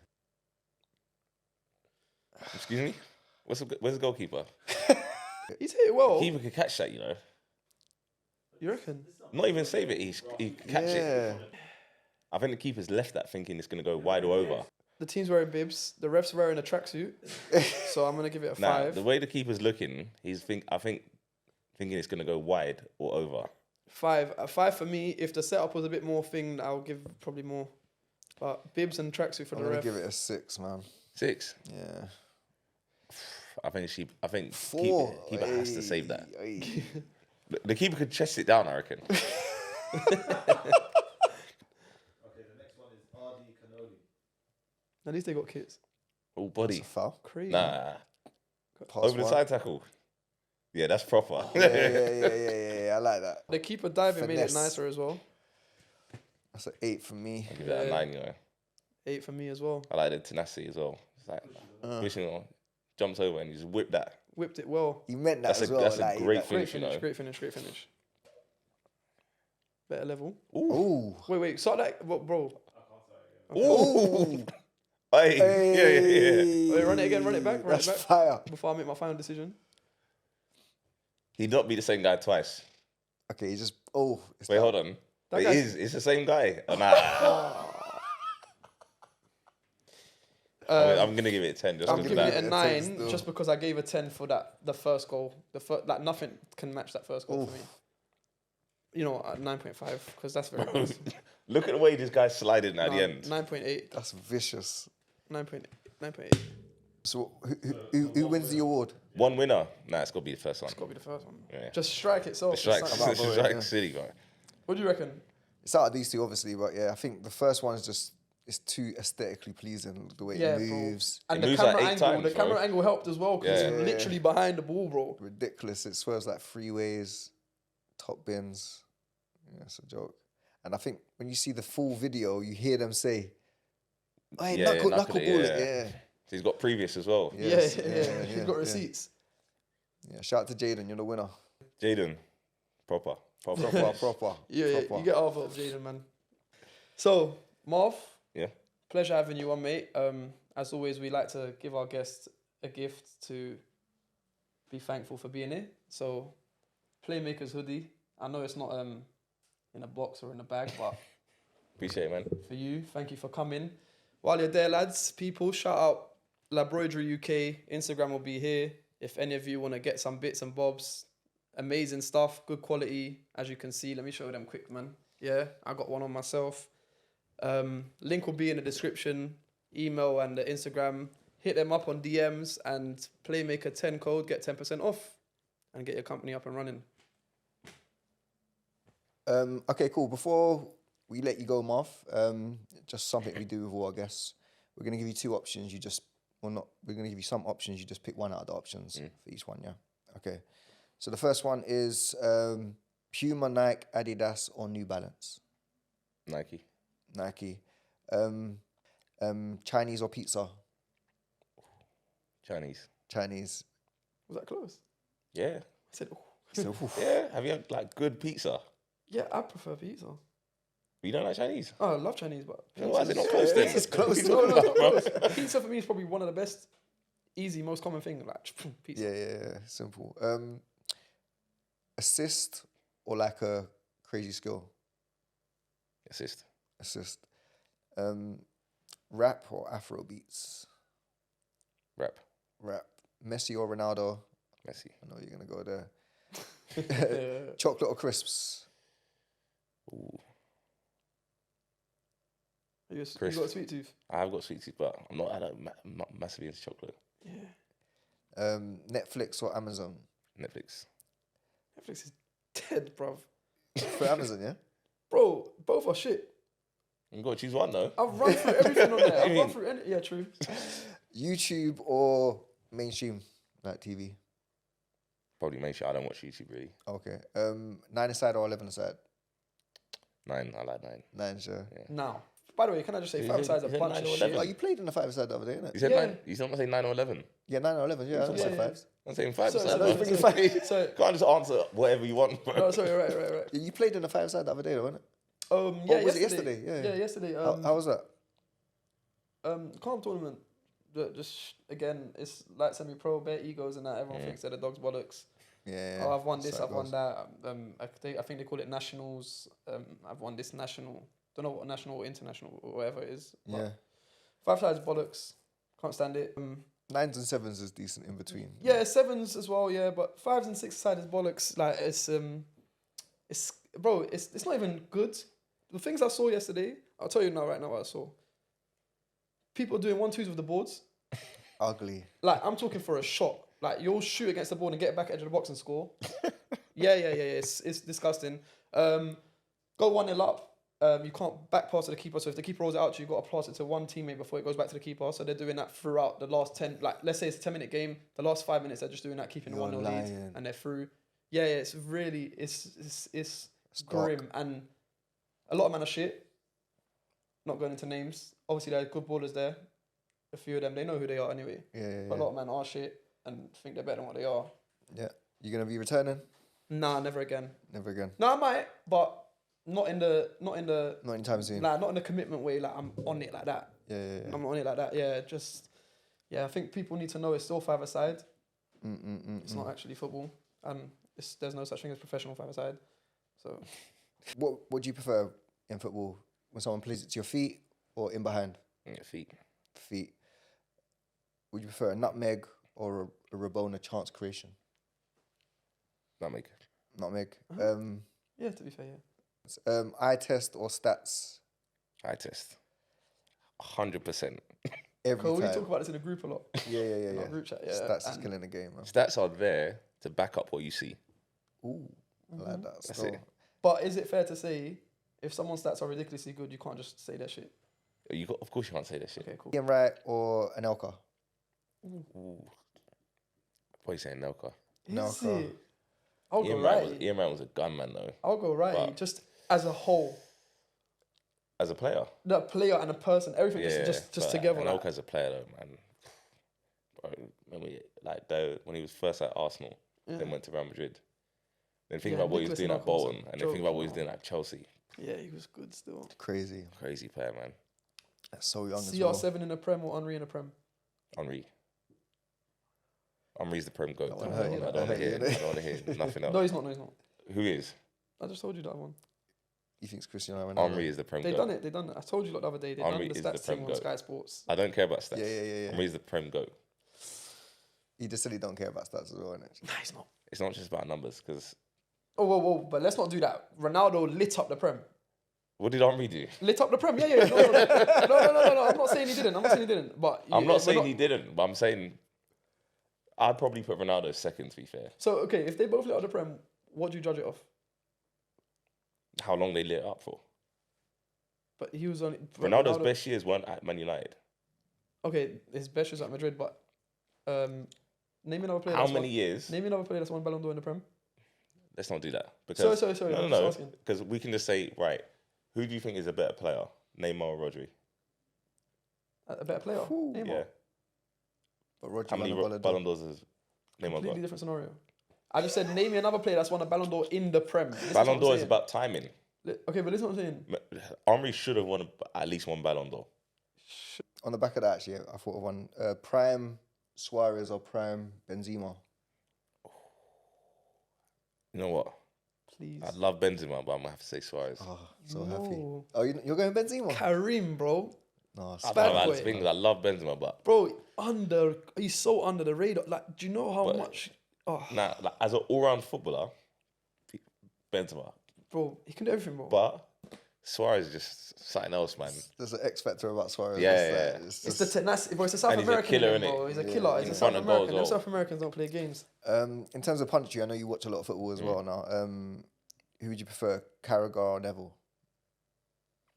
Excuse me? Where's the goalkeeper? He's hit it well. Keeper could catch that, you know. You reckon? Not even save it, he could catch it. I think the keeper's left that thinking it's going to go wide or over. The team's wearing bibs. The ref's wearing a tracksuit. So I'm going to give it a 5. The way the keeper's looking, I think thinking it's going to go wide or over. 5. A 5 for me. If the setup was a bit more thing, I'll give probably more. But bibs and tracksuit for I'm the gonna ref. give it a 6, man. 6. Yeah. I think 4. keeper has to save that. Ay. The keeper could chest it down, I reckon. Okay, the next one is RD Cannoli. At least they got kits. All That's body. a foul. Crazy. Nah. Pass Over the one. side tackle. Yeah, that's proper. Yeah. I like that. The keeper diving made it Finesse. nicer as well. That's an 8 for me. Give that a Yeah. 9, you know. 8 for me as well. I like the tenacity as well. It's like pushing on, jumps over and you just whip that. Whipped it well. He meant that That's as a well. great like, Great finish, finish, you know. great finish. Better level. Ooh. Wait, start that, what, bro? Ooh. Hey. Yeah. Wait, run it again, run it back. That's fire. Before I make my final decision. He'd not be the same guy twice. Okay, he just. Oh. It's Wait, that- hold on. That It guy's- is. It's the same guy. Oh, nah. I'm gonna give it a 10. Just I'm because giving of it a that. 9 still. just because I gave a 10 for the first goal. Like nothing can match that first goal for me. You know, 9.5 because that's very good. Look at the way this guy's sliding at the end. 9.8. That's vicious. 9.8. So who wins the award? One winner. Nah, it's gotta be the first one. It's got to be the first one. Yeah. Just strike itself. The strike, It's about like- voting, strike yeah. city guy. What do you reckon? It's out of these two, obviously, but yeah, I think the first one is just it's too aesthetically pleasing the way Yeah, it bro. moves. And It the moves camera like 8 angle, times, the camera bro. angle helped as well because Yeah. it's literally behind the ball, bro. Ridiculous. It swerves like freeways, top bins. Yeah, it's a joke. And I think when you see the full video, you hear them say, "Hey, Yeah, knuckle knuckle it, ball it." yeah. Yeah. So he's got previous as well. Yes, Yeah. He's got yeah. receipts. Yeah, shout out to Jaden, you're the winner. Jaden, proper. Proper. Yeah, proper. you get half of Jaden, man. So, Marv, Yeah. pleasure having you on, mate. As always, we like to give our guests a gift to be thankful for being here. So, Playmakers hoodie. I know it's not in a box or in a bag, but Appreciate it, man. for you, thank you for coming. While you're there, lads, people, shout out LABROIDERYUK. Instagram will be here. If any of you want to get some bits and bobs, amazing stuff, good quality, as you can see. Let me show them quick, man. Yeah, I got one on myself. Link will be in the description, email and the Instagram. Hit them up on DMs and Playmaker 10 code, get 10% off and get your company up and running. Okay, cool. Before we let you go, Marv, just something we do with all our guests. We're going to give you 2 options. We're going to give you some options. You just pick one out of the options for each one, yeah? Okay. So the first one is Puma, Nike, Adidas, or New Balance? Nike. Nike. Chinese or pizza? Chinese. Chinese. Was that close? Yeah. I said, oh. So, oof. Yeah. Have you had like good pizza? Yeah, I prefer pizza. You don't like Chinese? Oh, I love Chinese, but Why is it not close then? It's close. No, it's not close. Pizza for me is probably one of the best, easy, most common thing. Like pizza. Yeah. Simple. Assist or like a crazy skill? Assist. Assist. Rap or Afro beats? Rap. Rap. Messi or Ronaldo? Messi. I know you're gonna go there. Chocolate or crisps? Ooh. You got Crisp. a sweet tooth? I've got sweet tooth, but I'm not massively into chocolate. Yeah. Netflix or Amazon? Netflix. Netflix is dead, bruv. For Amazon, yeah? Bro, both are shit. You got to choose one though. I've run through everything on there. I've You run mean? through any. Yeah, true. YouTube or mainstream, like TV? Probably make sure I don't watch YouTube really. Okay. 9-a-side or 11-a-side? 9. I like 9. 9, sure. Now, by the way, can I just say, Is 5 it- sides a is it bunch 9 of or shit. 11? Oh, you played in the 5-a-side the other day, innit? You said Yeah. 9. You not say 9 or 11. Yeah, 9 or 11, yeah. I said Yeah. 5s. I'm saying 5. So- So, so- bro. bringing 5. So, Can't just answer whatever you want, bro. no, sorry, right. Yeah, you played in the 5-a-side the other day, though, innit? Yeah, was it yesterday? Yeah. Yeah, yesterday. How was that? Calm tournament. Just again, it's like semi-pro, bare egos and that. Everyone thinks they're the dog's bollocks. Yeah. Oh, I've won this, So it I've won goes. that. I think they call it nationals. I've won this national. Don't know what national or international or whatever it is. But Yeah. 5 sides bollocks. Can't stand it. 9s and 7s is decent in between. Yeah, 7s as well. Yeah, but 5s and 6 sided bollocks. Like it's bro. It's not even good. The things I saw yesterday, I'll tell you now right now what I saw. People doing 1-2s with the boards. Ugly. Like, I'm talking for a shot. Like, you'll shoot against the board and get back edge of the box and score. Yeah. It's disgusting. Go 1-0 up. You can't back pass to the keeper. So if the keeper rolls it out to you, you've got to pass it to one teammate before it goes back to the keeper. So they're doing that throughout the last 10, like, let's say it's a 10-minute game. The last 5 minutes, they're just doing that, keeping the You're 1-0 lead. lying. And they're through. Yeah, it's really, it's Stark. grim. And a lot of men are shit. Not going into names. Obviously, there are good ballers there. A few of them, they know who they are anyway. Yeah. But a lot of men are shit and think they're better than what they are. Yeah. You gonna be returning? Nah, never again. Never again. No, I might, but not in the Not anytime soon. like not in the commitment way. Like I'm on it like that. Yeah. I'm not on it like that. Yeah. I think people need to know it's still 5-a-side. It's not actually football, and there's no such thing as professional 5-a-side. So What do you prefer in football? When someone plays it to your feet or in behind? Yeah, feet. Feet. Would you prefer a nutmeg or a Rabona chance creation? Nutmeg. Nutmeg. yeah, to be fair, yeah. Eye test or stats? Eye test. 100%. Every Cool. We time. talk about this in a group a lot. Yeah. Not group chat. Yeah. Stats is and killing the game, man. Stats are there to back up what you see. Ooh, I like that. That's Still. it. But is it fair to say if someone's stats are ridiculously good, you can't just say that shit? Of course you can't say that shit. Okay, cool. Ian Wright or Anelka? Ooh. What are you saying, Nelka? No, Is Carl. it? I'll go Ian Wright right. was a gunman though. I'll go right. But- Just as a whole, As a player. the player and a person, everything Yeah, just but together. Anelka Like, as a player though, man. Bro, when he was first at Arsenal, then went to Real Madrid. Then think Yeah, about what he was Nicholas doing at Anelka was a Bolton, and then think joke, about what he was man. doing at Chelsea. yeah, he was good still. Crazy. Crazy player, man. That's so young as well. CR7 in the Prem or Henry in the Prem? Henry. Henry's the Prem goat. I wanna don't hear want that. to hear. I don't want to hear nothing else. No, he's not. No, he's not. Who is? I just told you that one. You think it's Cristiano Ronaldo? Henry is the Prem They goat. done it. They done it. I told you lot the other day. They Henry done is the the stats Prem thing on goat. Sky Sports. I don't care about stats. Yeah. Henry's the Prem goat. He just said he don't care about stats as well, innit? Nah, he's not. It's not just about numbers, because Oh, whoa. But let's not do that. Ronaldo lit up the Prem. what did Henry do? Lit up the Prem. Yeah. No. I'm not saying he didn't. But I'm not saying we're he didn't, but I'm saying I'd probably put Ronaldo second, to be fair. So okay, if they both lit up the Prem, what do you judge it off? How long they lit it up for. But he was only Ronaldo's best years weren't at Man United. Okay, his best was at Madrid, but name another player. How that's many won, years? Name another player that's won Ballon d'Or in the Prem. Let's not do that. Because Sorry. I'm just No. asking. Because we can just say, right, who do you think is a better player? Neymar or Rodri? A better player. Ooh. Neymar. Yeah. But Roger How many Ballon d'Ors has Neymar Completely got? different scenario. I just said name me another player that's won a Ballon d'Or in the Prem. This Ballon what d'Or I'm is saying. about timing. Okay, but this is what I'm saying. Henry should have won at least one Ballon d'Or. On the back of that, actually, I thought of one. Prime Suarez or Prime Benzema? You know what? Please. I love Benzema, but I'm going to have to say Suarez. Oh, so happy. No. Oh, you're going Benzema? Karim, bro. No, I bad don't know, boy. that's the thing, 'cause I love Benzema, but Bro, he's so under the radar. Like, do you know how But- much? Oh, nah, like, as an all-round footballer, Benzema. bro, he can do everything, bro. But Suarez is just something else, man. there's an X factor about Suarez. Yeah, It's yeah. like- It's the tenacity, bro. It's a South And he's a American, killer, in him, innit? bro. He's a Yeah, killer. yeah. He's a In South front of goal as American. Them well. South Americans don't play games. In terms of punditry, I know you watch a lot of football as well now. Who would you prefer, Carragher or Neville?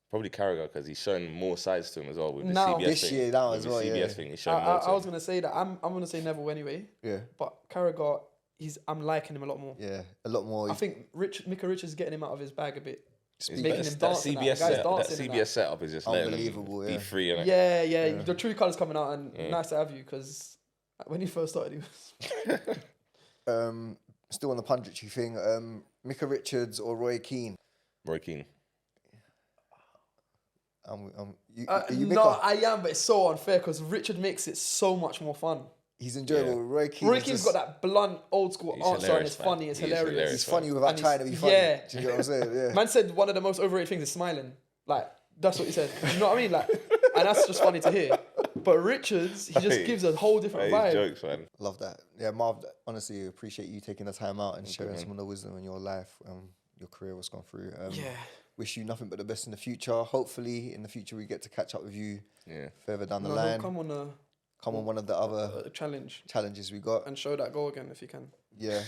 Probably Carragher, because he's shown more sides to him as well with the Now- CBS This thing. year now With as the well, CBS yeah. thing, he's shown more to I was him. gonna say that. I'm gonna say Neville anyway. Yeah, But Carragher, I'm liking him a lot more. yeah, a lot more. I think Mika Richards is getting him out of his bag a bit. It's making that- him that dance and that. CBS The guy's setup, that dancing and CBS setup is just letting Unbelievable, him yeah. be free, innit? Yeah. The true colours coming out, and nice to have you because when he first started, he was. Still on the punditry thing, Mika Richards or Roy Keane? Roy Keane. you no, I am, but it's so unfair because Richard makes it so much more fun. He's enjoyable. Yeah. Roy Keane. Roy Keane's got that blunt, old school He's answer, and it's hilarious, man. funny. It's He is hilarious. hilarious. He's funny without And trying to be funny. yeah. Do you get what I'm saying? Yeah. Man said one of the most overrated things is smiling. Like, that's what he said. You know what I mean? Like, and that's just funny to hear. But Richards, he just Hey. gives a whole different Hey, vibe. jokes, man. Love that. Yeah, Marv, honestly, appreciate you taking the time out and sharing man. some of the wisdom in your life, your career, what's gone through. Yeah. Wish you nothing but the best in the future. Hopefully, in the future, we get to catch up with you Yeah. further down the No, line. come on Come on one of the other a challenge challenges we got. and show that goal again if you can. Yeah.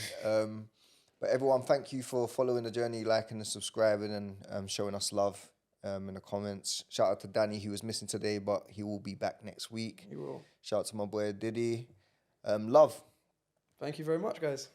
But everyone, thank you for following the journey, liking and subscribing and showing us love in the comments. Shout out to Danny, who was missing today, but he will be back next week. You will. Shout out to my boy Didi. Love. Thank you very much, guys.